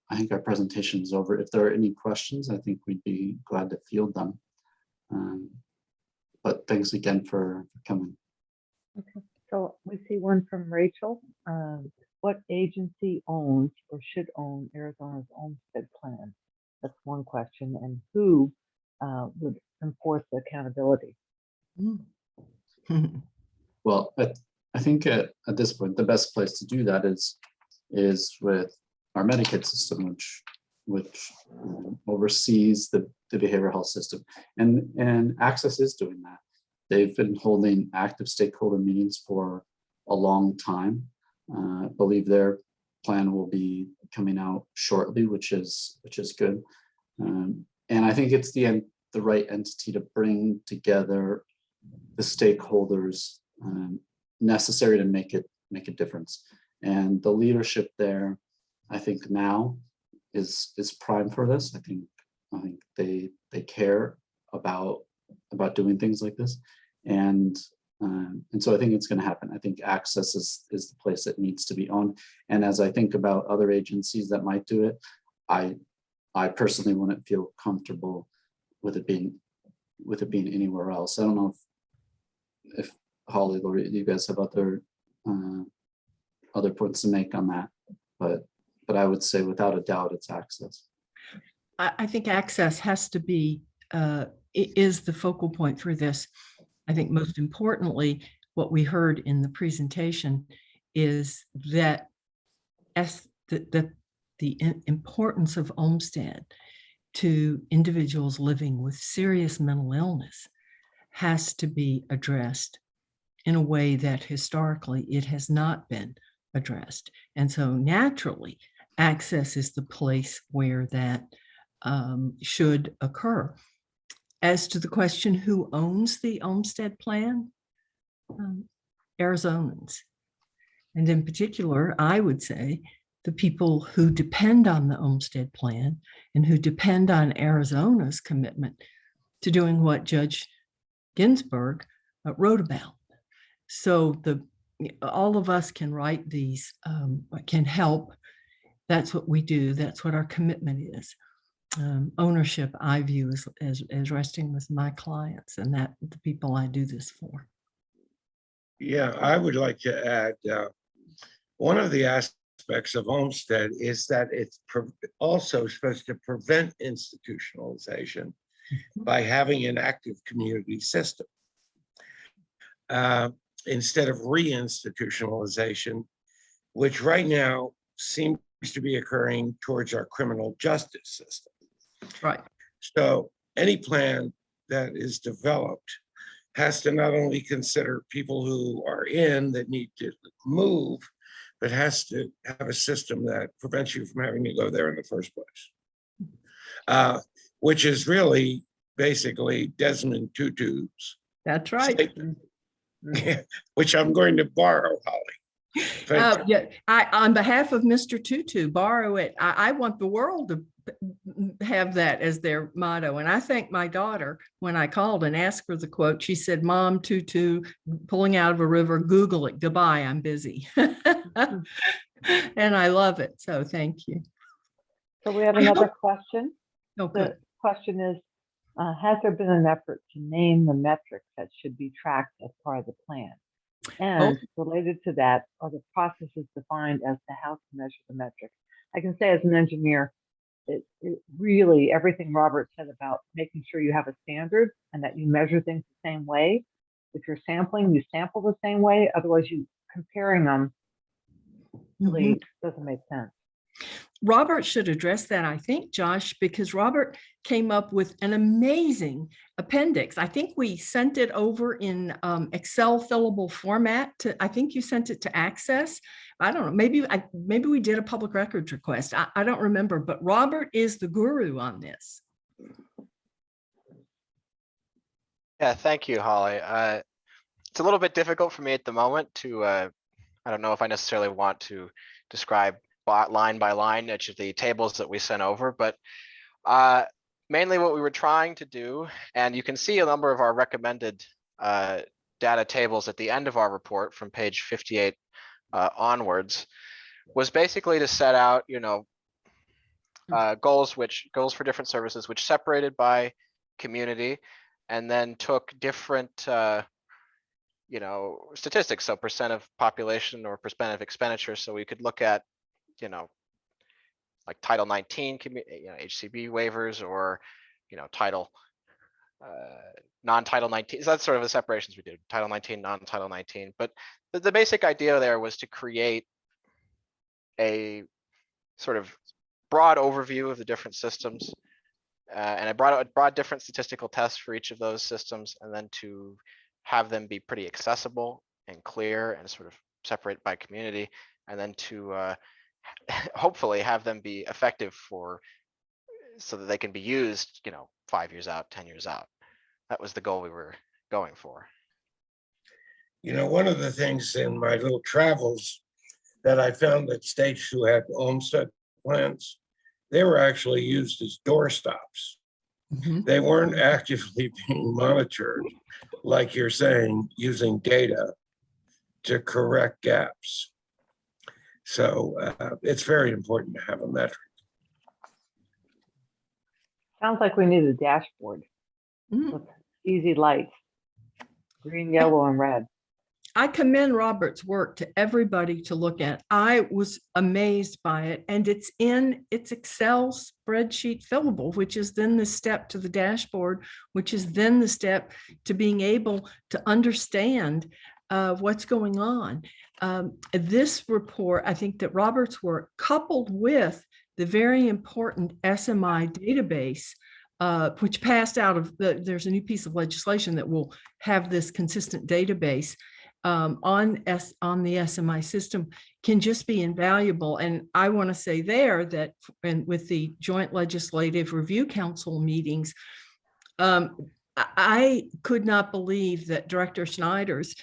I think our presentation is over. If there are any questions, I think we'd be glad to field them. But thanks again for coming. Okay, so we see one from Rachel. What agency owns or should own Arizona's Olmstead plan? That's one question. And who would enforce the accountability? Well, I think at this point, the best place to do that is with our Medicaid system, which oversees the behavioral health system, and Access is doing that. They've been holding active stakeholder meetings for a long time. I believe their plan will be coming out shortly, which is good. And I think it's the right entity to bring together the stakeholders necessary to make a difference. And the leadership there, I think now is prime for this. I think they care about doing things like this, and so I think it's going to happen. I think Access is the place that needs to be owned. And as I think about other agencies that might do it, I personally wouldn't feel comfortable with it being anywhere else. I don't know if Holly, Lori, you guys have other points to make on that, but I would say without a doubt it's Access. I think Access has to be, is the focal point for this. I think most importantly, what we heard in the presentation is that the importance of Olmstead to individuals living with serious mental illness has to be addressed in a way that historically it has not been addressed. And so naturally, Access is the place where that should occur. As to the question, who owns the Olmstead plan? Arizonans. And in particular, I would say the people who depend on the Olmstead plan and who depend on Arizona's commitment to doing what Judge Ginsburg wrote about. So all of us can write these, can help. That's what we do. That's what our commitment is. Ownership, I view as resting with my clients and that the people I do this for. Yeah, I would like to add, one of the aspects of Olmstead is that it's also supposed to prevent institutionalization by having an active community system. Instead of reinstitutionalization, which right now seems to be occurring towards our criminal justice system. Right. So any plan that is developed has to not only consider people who are that need to move, but has to have a system that prevents you from having to go there in the first place, which is really basically Desmond Tutu's. That's right. Statement, which I'm going to borrow, Holly. Yeah, on behalf of Mr. Tutu, borrow it. I want the world to have that as their motto. And I thank my daughter when I called and asked for the quote. She said, "Mom, Tutu pulling out of a river, Google it. Goodbye, I'm busy." And I love it. So thank you. So we have another question. Okay. The question is, has there been an effort to name the metrics that should be tracked as part of the plan? And related to that, are the processes defined as to how to measure the metrics? I can say as an engineer, it really, everything Robert said about making sure you have a standard and that you measure things the same way. If you're sampling, you sample the same way. Otherwise, you comparing them really doesn't make sense. Robert should address that, I think, Josh, because Robert came up with an amazing appendix. I think we sent it over in Excel fillable format. I think you sent it to Access. I don't know. Maybe we did a public records request. I don't remember, but Robert is the guru on this. Yeah, thank you, Holly. it's a little bit difficult for me at the moment to, I don't know if I necessarily want to describe line by line each of the tables that we sent over, but mainly what we were trying to do, and you can see a number of our recommended data tables at the end of our report from page 58 onwards, was basically to set out, goals for different services, which separated by community, and then took different statistics, so percent of population or percent of expenditure. So we could look at, like Title 19, HCB waivers, or, Title, non-Title 19. So that's sort of the separations we did, Title 19, non-Title 19. But the basic idea there was to create a sort of broad overview of the different systems. And I brought different statistical tests for each of those systems, and then to have them be pretty accessible and clear and sort of separate by community, and then to hopefully have them be effective so that they can be used, 5 years out, 10 years out. That was the goal we were going for. One of the things in my little travels that I found that states who had Olmstead plans, they were actually used as doorstops. They weren't actively being monitored, like you're saying, using data to correct gaps. So it's very important to have a metric. Sounds like we need a dashboard with easy lights, green, yellow, and red. I commend Robert's work to everybody to look at. I was amazed by it, and it's in its Excel spreadsheet fillable, which is then the step to the dashboard, which is then the step to being able to understand what's going on. This report, I think that Robert's work, coupled with the very important SMI database, which passed out of there's a new piece of legislation that will have this consistent database on the SMI system, can just be invaluable. And I want to say there that with the Joint Legislative Review Council meetings, I could not believe that Director Schneider's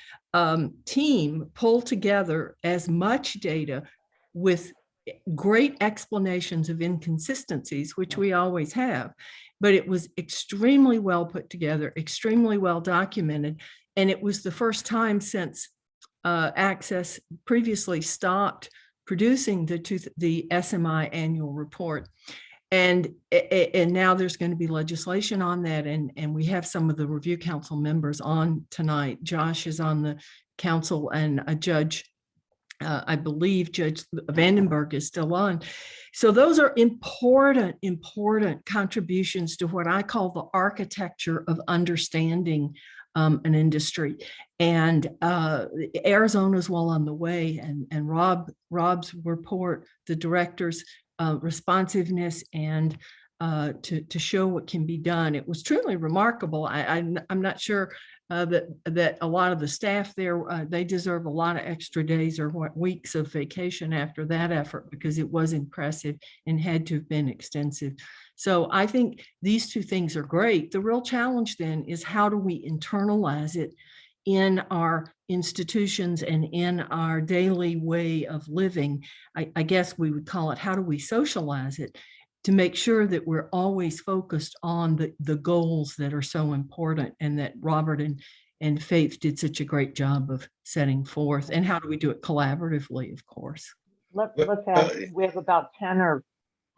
team pulled together as much data with great explanations of inconsistencies, which we always have, but it was extremely well put together, extremely well documented. And it was the first time since Access previously stopped producing the SMI annual report. And now there's going to be legislation on that. And we have some of the review council members on tonight. Josh is on the council, and a judge, I believe Judge Vandenberg is still on. So those are important contributions to what I call the architecture of understanding an industry. And Arizona's well on the way, and Rob's report, the director's responsiveness, and to show what can be done. It was truly remarkable. I'm not sure that a lot of the staff there, they deserve a lot of extra days or weeks of vacation after that effort, because it was impressive and had to have been extensive. So I think these two things are great. The real challenge then is, how do we internalize it in our institutions and in our daily way of living? I guess we would call it, how do we socialize it to make sure that we're always focused on the goals that are so important, and that Robert and Faith did such a great job of setting forth? And how do we do it collaboratively, of course? Let's ask, we have about 10 or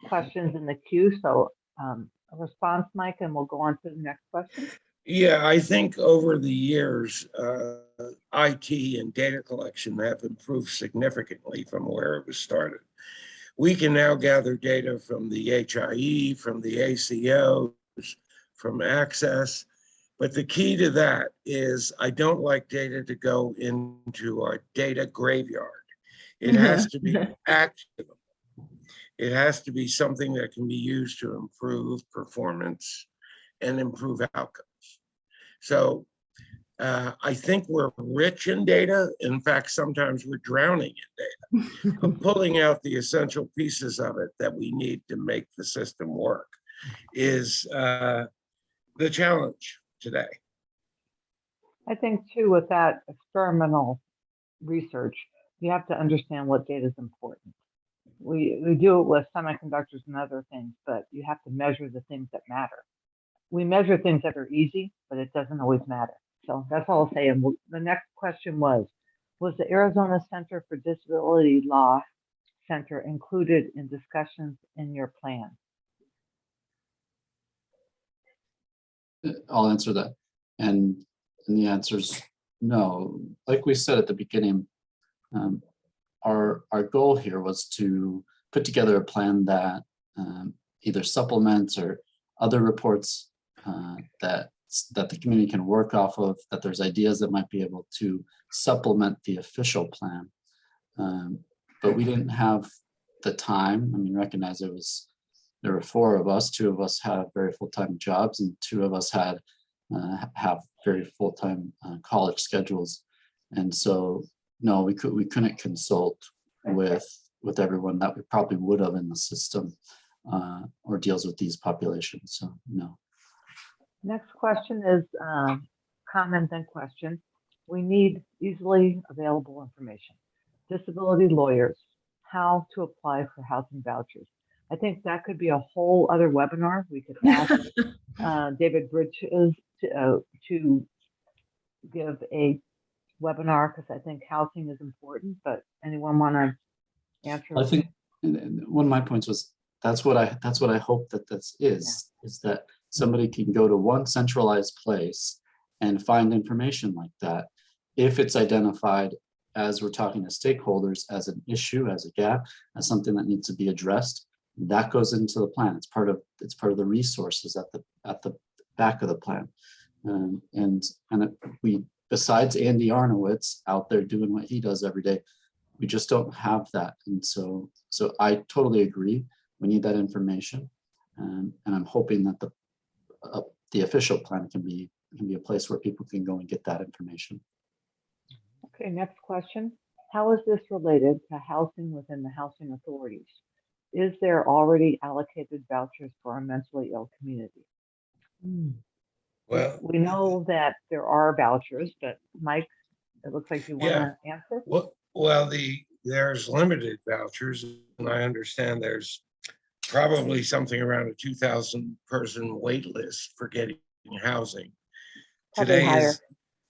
questions in the queue, so a response, Mike, and we'll go on to the next question. Yeah, I think over the years, IT and data collection have improved significantly from where it was started. We can now gather data from the HIE, from the ACOs, from Access, but the key to that is, I don't like data to go into our data graveyard. It has to be actionable. It has to be something that can be used to improve performance and improve outcomes. So I think we're rich in data. In fact, sometimes we're drowning in data, but pulling out the essential pieces of it that we need to make the system work is the challenge today. I think too, with that experimental research, you have to understand what data is important. We do it with semiconductors and other things, but you have to measure the things that matter. We measure things that are easy, but it doesn't always matter. So that's all I'll say. And the next question was the Arizona Center for Disability Law Center included in discussions in your plan? I'll answer that. And the answer is no. Like we said at the beginning, our goal here was to put together a plan that either supplements or other reports that the community can work off of, that there's ideas that might be able to supplement the official plan. But we didn't have the time. I mean, recognize there were 4 of us. 2 of us had very full-time jobs, and 2 of us had have very full-time college schedules. And so, no, we couldn't consult with everyone that we probably would have in the system or deals with these populations. So, no. Next question is comment and question. We need easily available information. Disability lawyers, how to apply for housing vouchers. I think that could be a whole other webinar. We could ask David Bridges to give a webinar, because I think housing is important, but anyone want to answer? I think one of my points was that's what I hope that this is that somebody can go to one centralized place and find information like that. If it's identified, as we're talking to stakeholders, as an issue, as a gap, as something that needs to be addressed, that goes into the plan. It's part of the resources at the back of the plan. And we, besides Andy Arnowitz out there doing what he does every day, we just don't have that. And so I totally agree. We need that information, and I'm hoping that the official plan can be a place where people can go and get that information. Okay, next question. How is this related to housing within the housing authorities? Is there already allocated vouchers for our mentally ill community? Well, We know that there are vouchers, but Mike, it looks like you want to answer. well, there's limited vouchers, and I understand there's probably something around a 2,000 person wait list for getting housing. Probably Today higher. is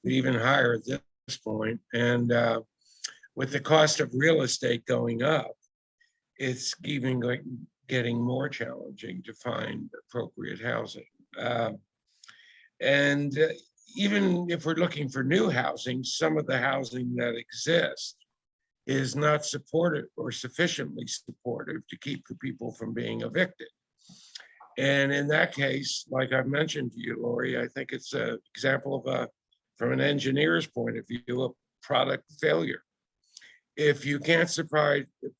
even higher at this point, and with the cost of real estate going up, it's even getting more challenging to find appropriate housing. And even if we're looking for new housing, some of the housing that exists is not supportive or sufficiently supportive to keep the people from being evicted. And in that case, like I mentioned to you, Lori, I think it's an example of from an engineer's point of view, a product failure. If you can't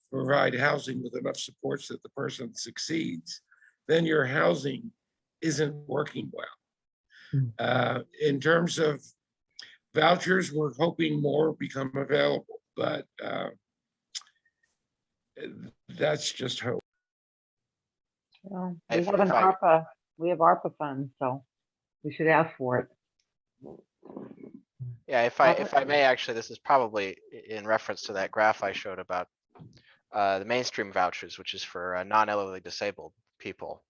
provide housing with enough supports that the person succeeds, then your housing isn't working well. In terms of vouchers, we're hoping more become available, but that's just hope. Well, If we have ARPA funds, so we should ask for it. Yeah, if I may, actually, this is probably in reference to that graph I showed about the mainstream vouchers, which is for non-elderly disabled people.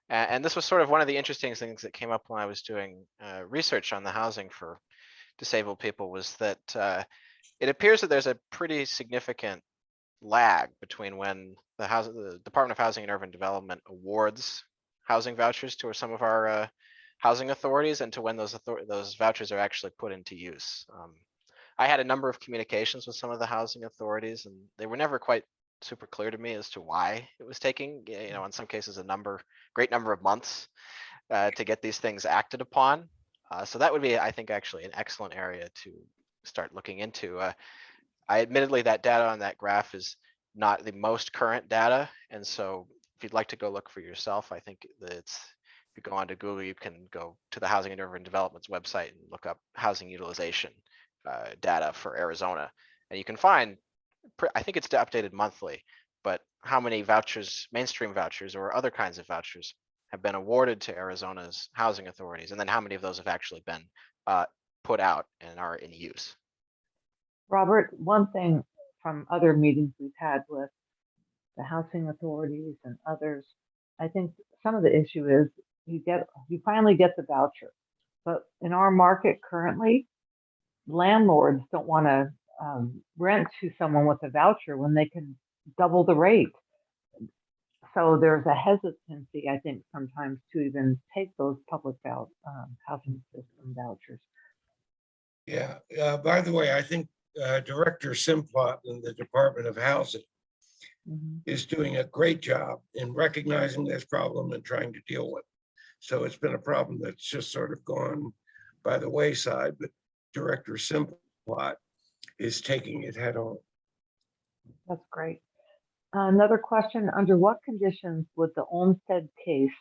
And this was sort of one of the interesting things that came up when I was doing research on the housing for disabled people, was that it appears that there's a pretty significant lag between when the Department of Housing and Urban Development awards housing vouchers to some of our housing authorities and to when those vouchers are actually put into use. I had a number of communications with some of the housing authorities, and they were never quite super clear to me as to why it was taking, in some cases, great number of months to get these things acted upon. So that would be, I think, actually an excellent area to start looking into. Admittedly, that data on that graph is not the most current data, and so if you'd like to go look for yourself, I think that if you go onto Google, you can go to the Housing and Urban Development's website and look up housing utilization data for Arizona, and you can find, I think it's updated monthly, but how many vouchers, mainstream vouchers or other kinds of vouchers, have been awarded to Arizona's housing authorities, and then how many of those have actually been put out and are in use. Robert, one thing from other meetings we've had with the housing authorities and others, I think some of the issue is you finally get the voucher, but in our market currently, landlords don't want to rent to someone with a voucher when they can double the rate. So there's a hesitancy, I think, sometimes to even take those public housing system vouchers. Yeah, by the way, I think Director Simplot in the Department of Housing is doing a great job in recognizing this problem and trying to deal with it. So it's been a problem that's just sort of gone by the wayside, but Director Simplot is taking it head on. That's great. Another question, under what conditions would the Olmstead case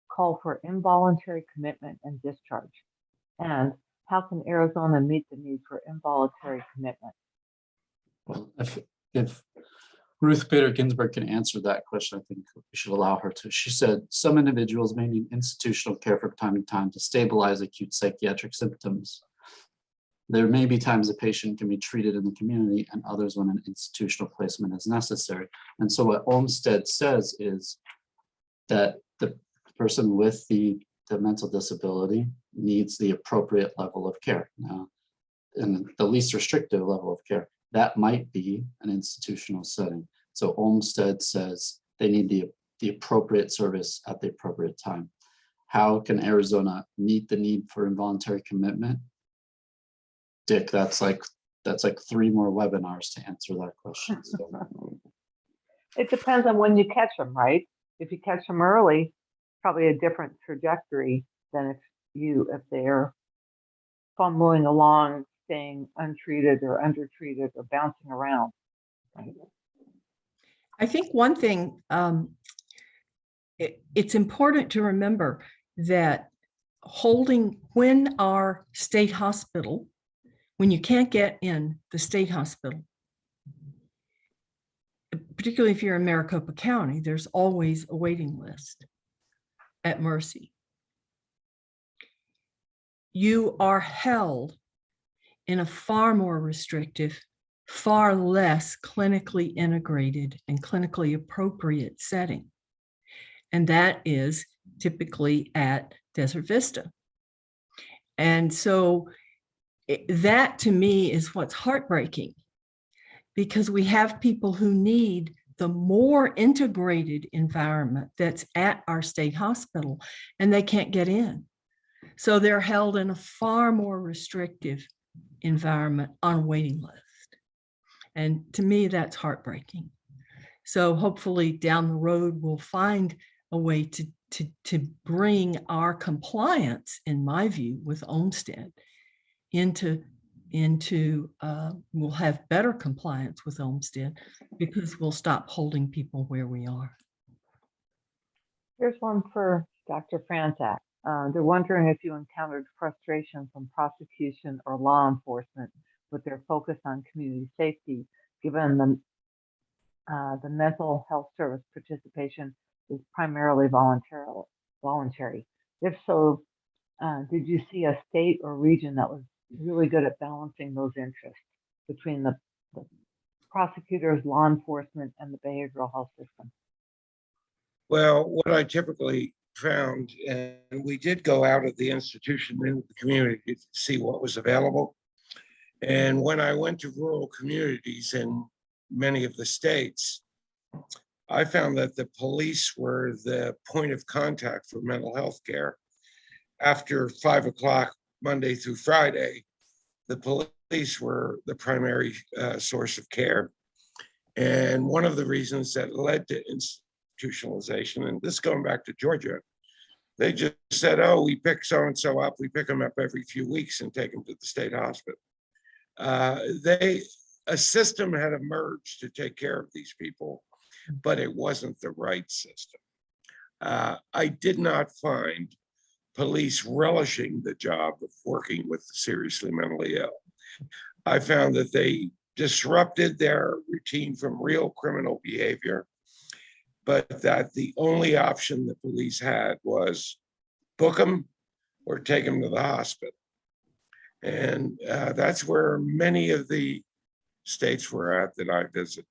call for involuntary commitment and discharge? And how can Arizona meet the need for involuntary commitment? Well, if Ruth Bader Ginsburg can answer that question, I think we should allow her to. She said, some individuals may need institutional care from time to time to stabilize acute psychiatric symptoms. There may be times a patient can be treated in the community and others when an institutional placement is necessary. And so what Olmstead says is that the person with the mental disability needs the appropriate level of care. Now, and the least restrictive level of care, that might be an institutional setting. So Olmstead says they need the appropriate service at the appropriate time. How can Arizona meet the need for involuntary commitment? Dick, that's like 3 more webinars to answer that question. So. It depends on when you catch them, right? If you catch them early, probably a different trajectory than if they're fumbling along, staying untreated or undertreated or bouncing around. Right? I think one thing, it's important to remember that when our state hospital, when you can't get in the state hospital, particularly if you're in Maricopa County, there's always a waiting list at Mercy. You are held in a far more restrictive, far less clinically integrated and clinically appropriate setting. And that is typically at Desert Vista. And so that to me is what's heartbreaking, because we have people who need the more integrated environment that's at our state hospital and they can't get in. So they're held in a far more restrictive environment on a waiting list. And to me, that's heartbreaking. So hopefully down the road, we'll find a way to bring our compliance, in my view, with Olmstead we'll have better compliance with Olmstead because we'll stop holding people where we are. Here's one for Dr. Franczak. They're wondering if you encountered frustration from prosecution or law enforcement with their focus on community safety, given the mental health service participation is primarily voluntary. If so, did you see a state or region that was really good at balancing those interests between the prosecutors, law enforcement, and the behavioral health system? Well, what I typically found, and we did go out of the institution into the community to see what was available. And when I went to rural communities in many of the states, I found that the police were the point of contact for mental health care. After 5 o'clock Monday through Friday, the police were the primary source of care. And one of the reasons that led to institutionalization, and this going back to Georgia, they just said, oh, we pick so-and-so up, we pick them up every few weeks and take them to the state hospital. A system had emerged to take care of these people, but it wasn't the right system. I did not find police relishing the job of working with the seriously mentally ill. I found that they disrupted their routine from real criminal behavior, but that the only option the police had was book them or take them to the hospital. And that's where many of the states were at that I visited.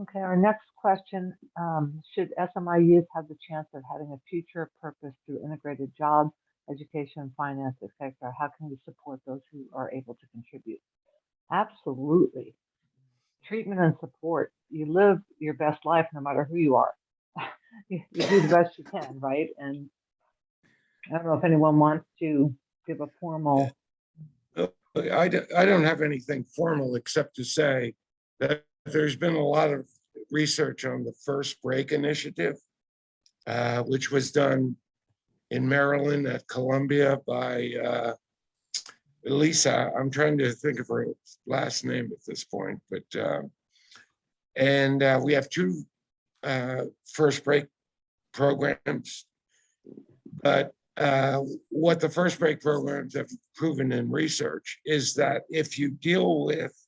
Okay, our next question, should SMI youth have the chance of having a future purpose through integrated jobs, education, finance, etc.? How can we support those who are able to contribute? Absolutely. Treatment and support. You live your best life no matter who you are. You do the best you can, right? And I don't know if anyone wants to give a formal. I don't have anything formal except to say that there's been a lot of research on the First Break Initiative, which was done in Maryland at Columbia by Lisa. I'm trying to think of her last name at this point, but we have two First Break programs, but what the First Break programs have proven in research is that if you deal with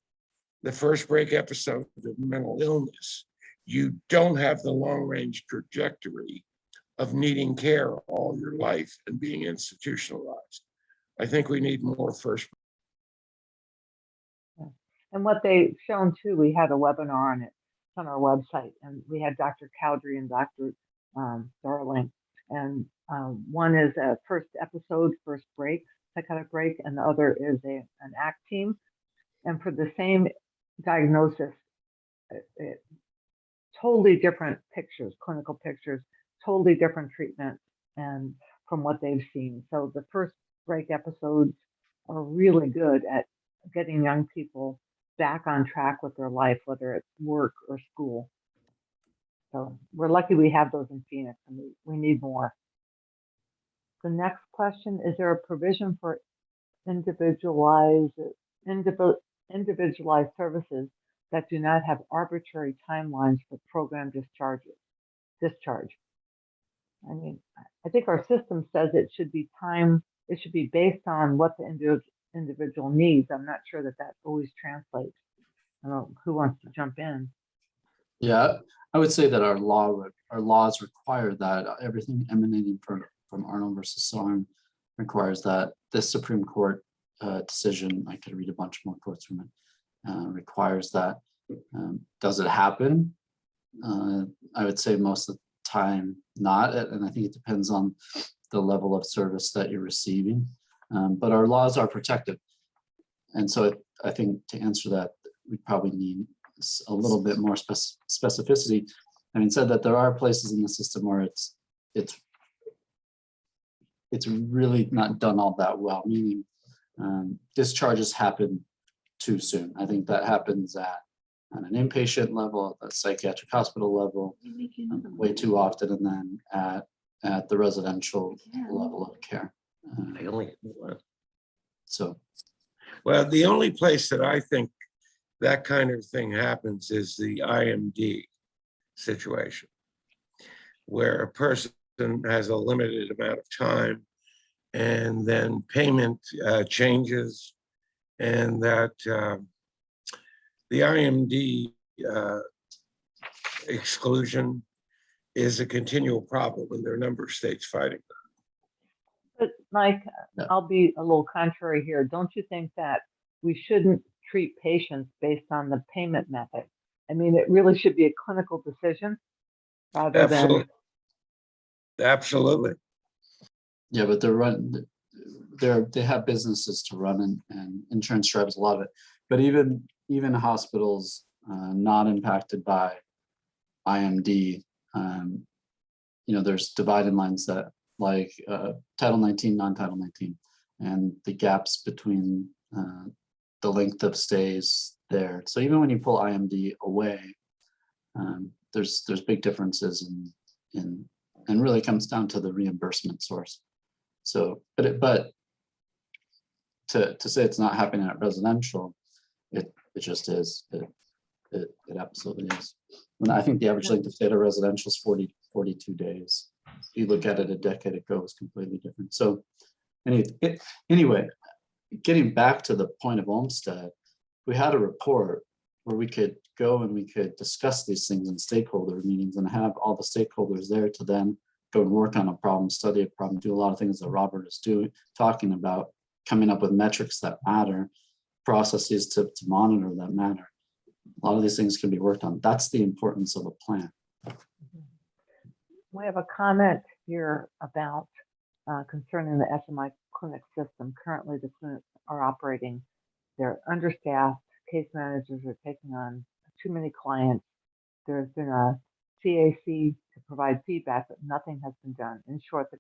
the first break episode of mental illness, you don't have the long-range trajectory of needing care all your life and being institutionalized. I think we need more first. And what they've shown too, we had a webinar on it. It's on our website, and we had Dr. Cowdery and Dr. Darling. And one is a first episode, first break, psychotic break, and the other is an ACT team. And for the same diagnosis, totally different pictures, clinical pictures, totally different treatment, and from what they've seen. So the first break episodes are really good at getting young people back on track with their life, whether it's work or school. So we're lucky we have those in Phoenix, and we need more. The next question, is there a provision for individualized services that do not have arbitrary timelines for program discharge? I mean, I think our system says it should be based on what the individual needs. I'm not sure that always translates. I don't know who wants to jump in. Yeah, I would say that our laws require that everything emanating from Arnold versus Sarn requires that. This Supreme Court decision, I could read a bunch more quotes from it, requires that. Does it happen? I would say most of the time not, and I think it depends on the level of service that you're receiving. But our laws are protected. And so I think to answer that, we probably need a little bit more specificity. Having said that, there are places in the system where it's really not done all that well, meaning discharges happen too soon. I think that happens at an inpatient level, at the psychiatric hospital level, way too often, and then at the residential level of care. Well, the only place that I think that kind of thing happens is the IMD situation, where a person has a limited amount of time and then payment changes, and that the IMD exclusion is a continual problem, and there are a number of states fighting. But Mike, Yeah. I'll be a little contrary here. Don't you think that we shouldn't treat patients based on the payment method? I mean, it really should be a clinical decision rather Absolutely. than. Absolutely. Yeah, but they have businesses to run, and insurance drives a lot of it. But even hospitals not impacted by IMD, there's divided lines that like Title 19, non-Title 19, and the gaps between the length of stays there. So even when you pull IMD away, there's big differences in and really comes down to the reimbursement source. So, but to say it's not happening at residential, it just is. It absolutely is. And I think the average length of stay at a residential is 42 days. If you look at it a decade ago, it's completely different. So anyway, getting back to the point of Olmstead, we had a report where we could go and we could discuss these things in stakeholder meetings and have all the stakeholders there to then go and work on a problem, study a problem, do a lot of things that Robert is talking about, coming up with metrics that matter, processes to monitor that matter. A lot of these things can be worked on. That's the importance of a plan. We have a comment here about concerning the SMI clinic system. Currently, the clinics are operating. They're understaffed. Case managers are taking on too many clients. There's been a CAC to provide feedback, but nothing has been done. In short, the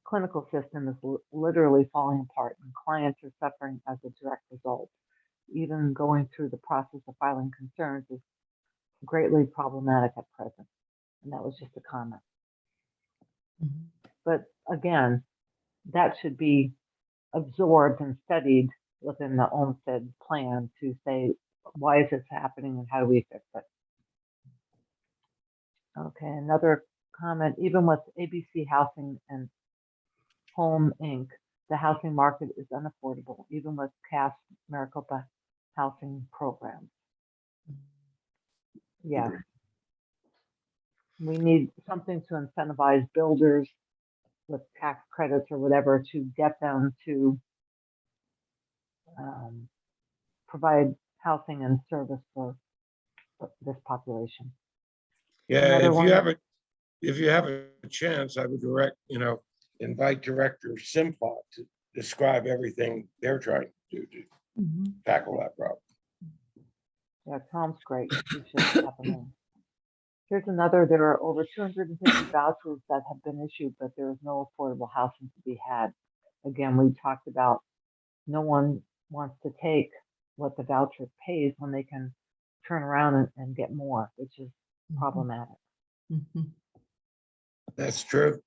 clinical system is literally falling apart, and clients are suffering as a direct result. Even going through the process of filing concerns is greatly problematic at present. And that was just a comment. But again, that should be absorbed and studied within the Olmstead plan to say, why is this happening and how do we fix it? Okay, another comment, even with ABC Housing and Home Inc., the housing market is unaffordable, even with cash Maricopa housing programs. Yes. We need something to incentivize builders with tax credits or whatever to get them to provide housing and service for this population. Yeah, Another one. if you have a chance, I would invite Director Simplot to describe everything they're trying to do to tackle that problem. Yeah, Tom's great. You should have him in. Here's another. There are over 250 vouchers that have been issued, but there is no affordable housing to be had. Again, we talked about no one wants to take what the voucher pays when they can turn around and get more, which is problematic. That's true.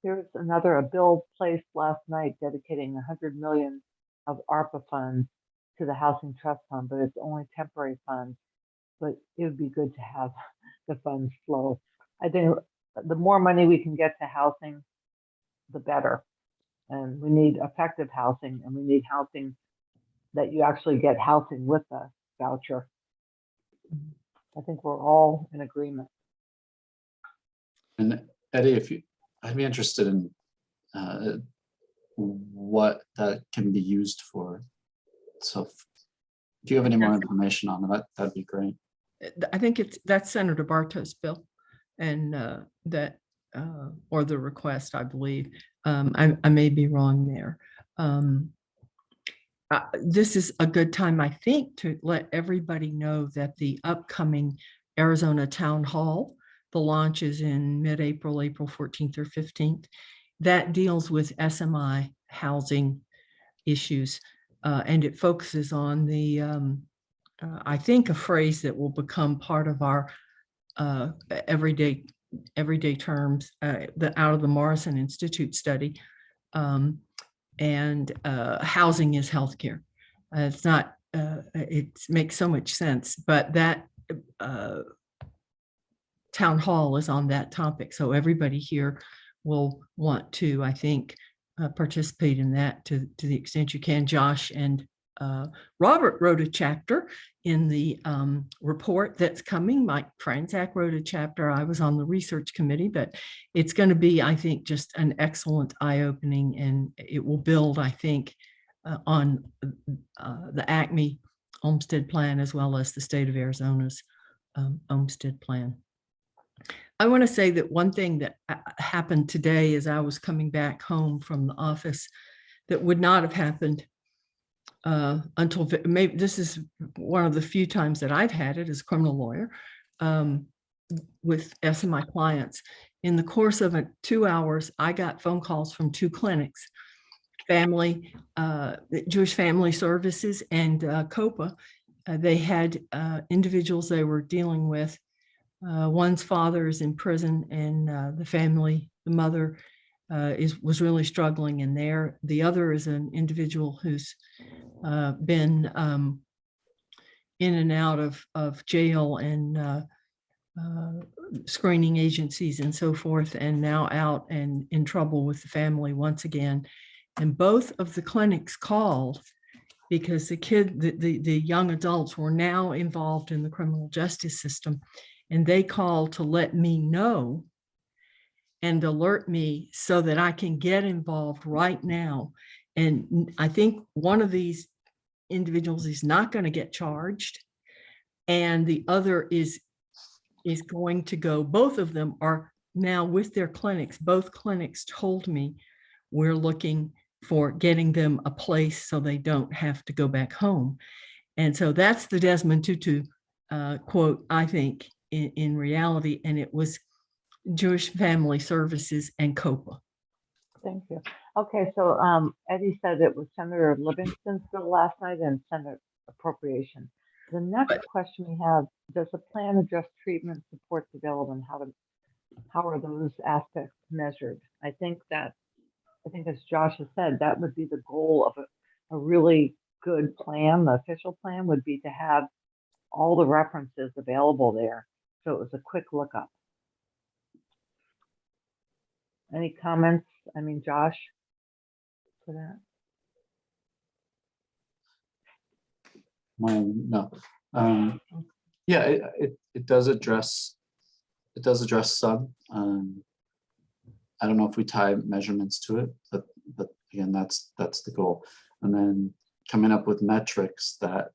Here's another, a bill placed last night dedicating 100 million of ARPA funds to the Housing Trust Fund, but it's only temporary funds. But it would be good to have the funds flow. I think the more money we can get to housing, the better. And we need effective housing, and we need housing that you actually get housing with a voucher. I think we're all in agreement. And Eddie, I'd be interested in what that can be used for. So if you have any more information on that, that'd be great. I think that's Senator Bartow's bill, and that or the request, I believe. I may be wrong there. This is a good time, I think, to let everybody know that the upcoming Arizona Town Hall, the launch is in mid-April, April 14th or 15th. That deals with SMI housing issues, and it focuses on the I think a phrase that will become part of our everyday terms, the out of the Morrison Institute study, and housing is healthcare. It's not. It makes so much sense, but that town hall is on that topic, so everybody here will want to, I think, participate in that to the extent you can. Josh and Robert wrote a chapter in the report that's coming. Mike Franczak wrote a chapter. I was on the research committee, but it's going to be, I think, just an excellent eye-opening, and it will build, I think, on the ACMI Olmstead plan as well as the state of Arizona's Olmstead plan. I want to say that one thing that happened today as I was coming back home from the office that would not have happened until maybe this is one of the few times that I've had it as a criminal lawyer with SMI clients. In the course of 2 hours, I got phone calls from 2 clinics, Jewish Family Services and COPA. They had individuals they were dealing with. One's father is in prison, and the mother was really struggling in there. The other is an individual who's been in and out of jail and screening agencies and so forth, and now out and in trouble with the family once again. And both of the clinics called because the young adults were now involved in the criminal justice system, and they called to let me know and alert me so that I can get involved right now. And I think one of these individuals is not going to get charged, and the other is going to go. Both of them are now with their clinics. Both clinics told me we're looking for getting them a place so they don't have to go back home. And so that's the Desmond Tutu quote, I think, in reality, and it was Jewish Family Services and COPA. Thank you. Okay, so Eddie said it was Senator Livingston's bill last night and Senate appropriation. The next question we have, does the plan address treatment supports available, and how are those aspects measured? I think as Josh has said, that would be the goal of a really good plan. The official plan would be to have all the references available there. So it was a quick lookup. Any comments? I mean, Josh, for that? No. Yeah, it does address some. I don't know if we tie measurements to it, but again, that's the goal. And then coming up with metrics that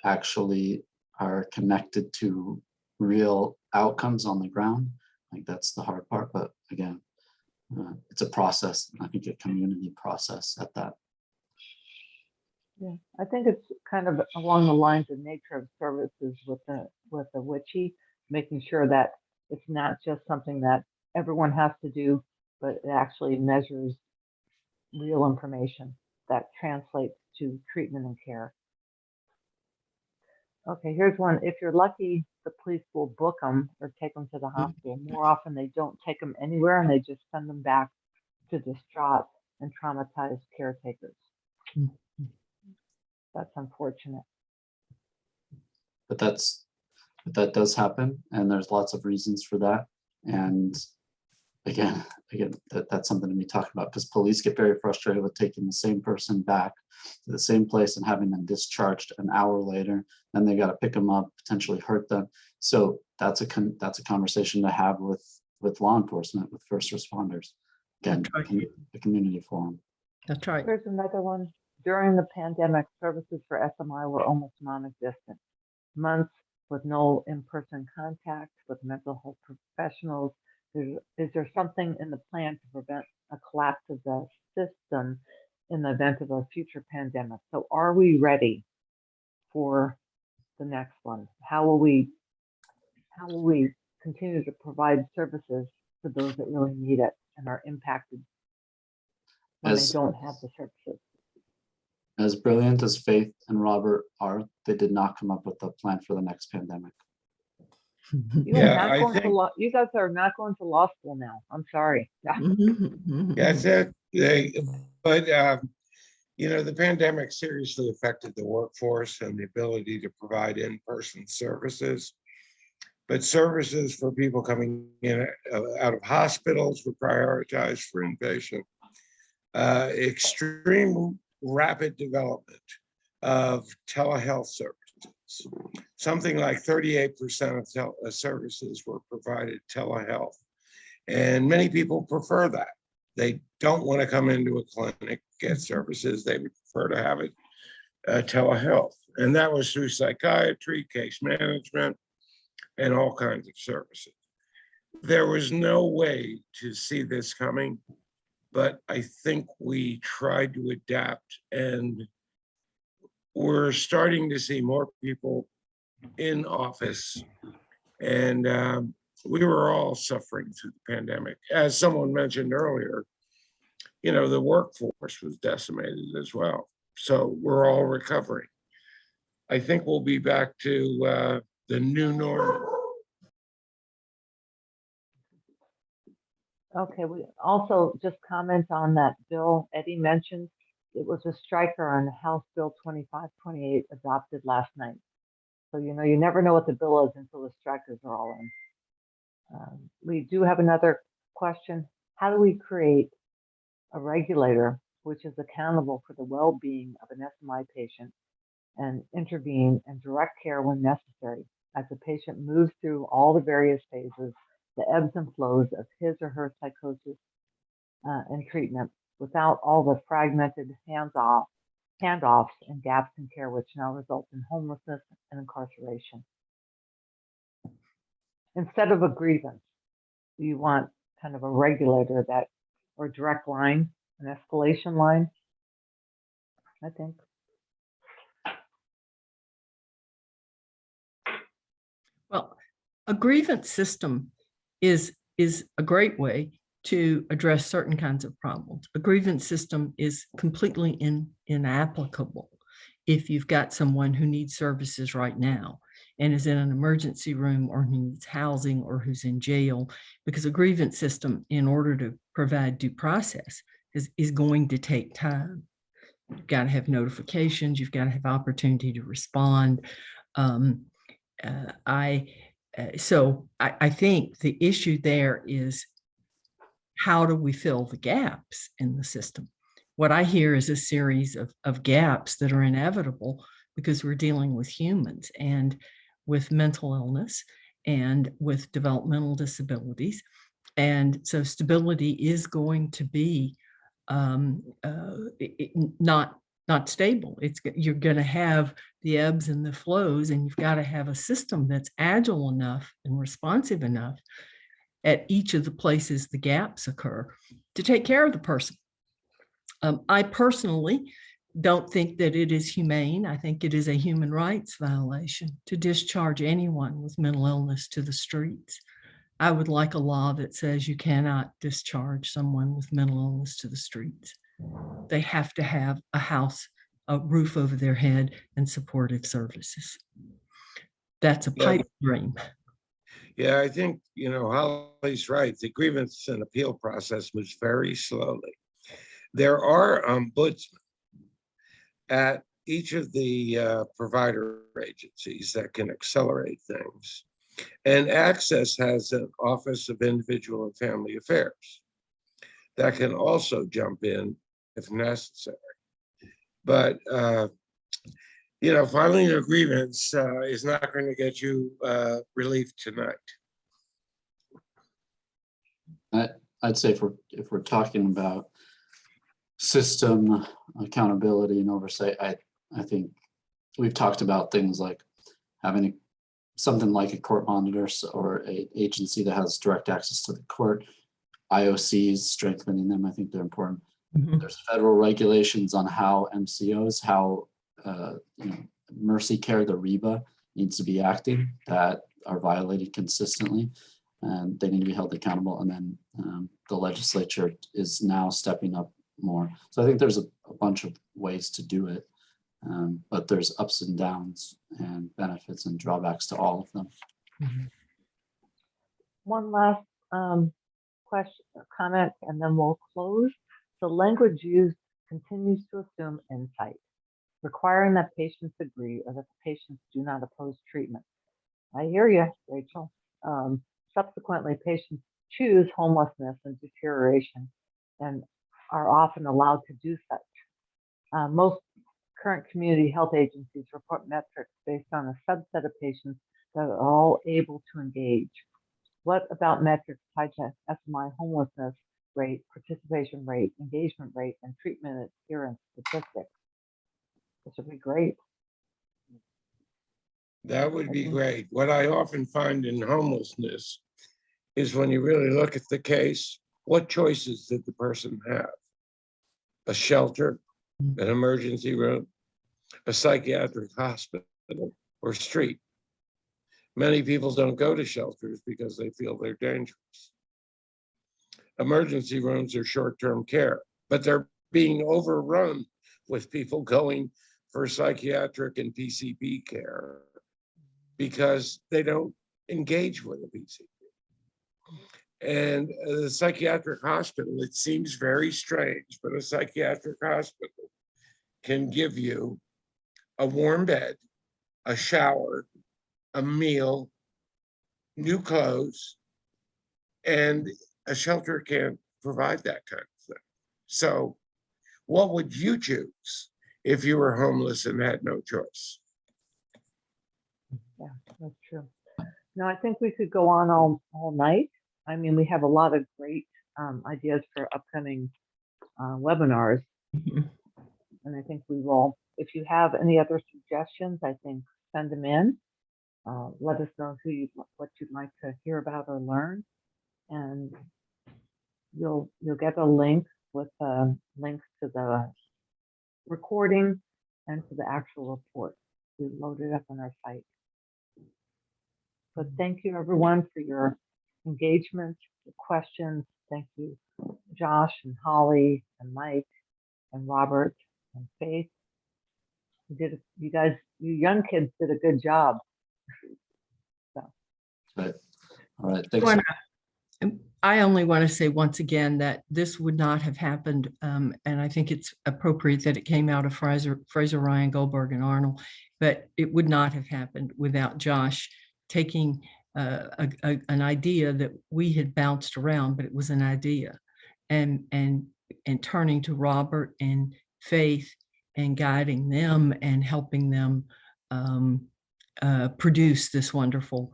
actually are connected to real outcomes on the ground. I think that's the hard part, but again, it's a process. I think a community process at that. Yeah, I think it's kind of along the lines of nature of services with the WICHE, making sure that it's not just something that everyone has to do, but it actually measures real information that translates to treatment and care. Okay, here's one. If you're lucky, the police will book them or take them to the hospital. More often, they don't take them anywhere, and they just send them back to distraught and traumatized caretakers. That's unfortunate. But that does happen, and there's lots of reasons for that. And again, that's something to be talked about, because police get very frustrated with taking the same person back to the same place and having them discharged an hour later. Then they got to pick them up, potentially hurt them. So that's a conversation to have with law enforcement, with first responders. Again, the community forum. That's right. Here's another one. During the pandemic, services for SMI were almost non-existent. Months with no in-person contact with mental health professionals. Is there something in the plan to prevent a collapse of the system in the event of a future pandemic? So are we ready for the next one? How will we continue to provide services to those that really need it and are impacted when they don't have the services? As brilliant as Faith and Robert are, they did not come up with a plan for the next pandemic. You guys are not going to law school now. I'm sorry. Yes, but the pandemic seriously affected the workforce and the ability to provide in-person services. But services for people coming in out of hospitals were prioritized for inpatient. Extreme rapid development of telehealth services. Something like 38% of services were provided telehealth. And many people prefer that. They don't want to come into a clinic, get services. They would prefer to have it telehealth. And that was through psychiatry, case management, and all kinds of services. There was no way to see this coming, but I think we tried to adapt, and we're starting to see more people in office. And we were all suffering through the pandemic. As someone mentioned earlier, the workforce was decimated as well. So we're all recovering. I think we'll be back to the new normal. Okay, we also just comment on that bill Eddie mentioned. It was a striker on House Bill 2528 adopted last night. So, you never know what the bill is until the strikers are all in. We do have another question. How do we create a regulator which is accountable for the well-being of an SMI patient and intervene and direct care when necessary as the patient moves through all the various phases the ebbs and flows of his or her psychosis and treatment without all the fragmented handoffs and gaps in care, which now result in homelessness and incarceration. Instead of a grievance, you want kind of a regulator that, or direct line, an escalation line, I think. Well, a grievance system is a great way to address certain kinds of problems. A grievance system is completely inapplicable if you've got someone who needs services right now and is in an emergency room or needs housing or who's in jail, because a grievance system, in order to provide due process, is going to take time. You've got to have notifications, you've got to have opportunity to respond. So I think the issue there is, how do we fill the gaps in the system? What I hear is a series of gaps that are inevitable because we're dealing with humans and with mental illness and with developmental disabilities. And so stability is going to be not stable. You're going to have the ebbs and the flows, and you've got to have a system that's agile enough and responsive enough at each of the places the gaps occur to take care of the person. I personally don't think that it is humane. I think it is a human rights violation to discharge anyone with mental illness to the streets. I would like a law that says you cannot discharge someone with mental illness to the streets. They have to have a house, a roof over their head, and supportive services. That's a pipe dream. Yeah, I think, Holly's right. The grievance and appeal process moves very slowly. There are ombudsmen at each of the provider agencies that can accelerate things. And Access has an Office of Individual and Family Affairs that can also jump in if necessary. But, filing a grievance is not going to get you relief tonight. I'd say if we're talking about system accountability and oversight, I think we've talked about things like having something like a court monitor or an agency that has direct access to the court, IOCs, strengthening them. I think they're important. Mm-hmm. There's federal regulations on how MCOs, how Mercy Care, the REBA, needs to be acting, that are violated consistently, and they need to be held accountable. And then the legislature is now stepping up more. So I think there's a bunch of ways to do it, but there's ups and downs and benefits and drawbacks to all of them. Mm-hmm. One last question, comment, and then we'll close. The language used continues to assume insight, requiring that patients agree or that the patients do not oppose treatment. I hear you, Rachel. Subsequently, patients choose homelessness and deterioration and are often allowed to do such. Most current community health agencies report metrics based on a subset of patients that are all able to engage. What about metrics tied to SMI homelessness rate, participation rate, engagement rate, and treatment adherence statistics? This would be great. That would be great. What I often find in homelessness is when you really look at the case, what choices did the person have? A shelter, an emergency room, a psychiatric hospital, or street? Many people don't go to shelters because they feel they're dangerous. Emergency rooms are short-term care, but they're being overrun with people going for psychiatric and PCP care because they don't engage with a PCP. And the psychiatric hospital, it seems very strange, but a psychiatric hospital can give you a warm bed, a shower, a meal, new clothes, and a shelter can't provide that kind of thing. So what would you choose if you were homeless and had no choice? Yeah, that's true. No, I think we could go on all night. I mean, we have a lot of great ideas for upcoming webinars. Mhm. And I think we will, if you have any other suggestions, I think send them in. Let us know what you'd like to hear about or learn. And you'll get a link with links to the recording and to the actual report. We load it up on our site. But thank you everyone for your engagement, your questions. Thank you, Josh and Holly and Mike and Robert and Faith. You guys, you young kids did a good job. Right. All right. Thanks. I only want to say once again that this would not have happened, and I think it's appropriate that it came out of Fraser, Ryan, Goldberg, and Arnold, but it would not have happened without Josh taking an idea that we had bounced around, but it was an idea, and turning to Robert and Faith and guiding them and helping them produce this wonderful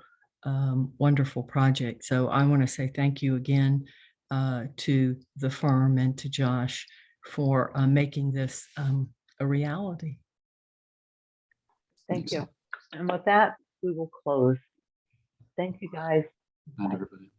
project. So I want to say thank you again to the firm and to Josh for making this a reality. Thank you. And with that, we will close. Thank you, guys. Good night, everybody.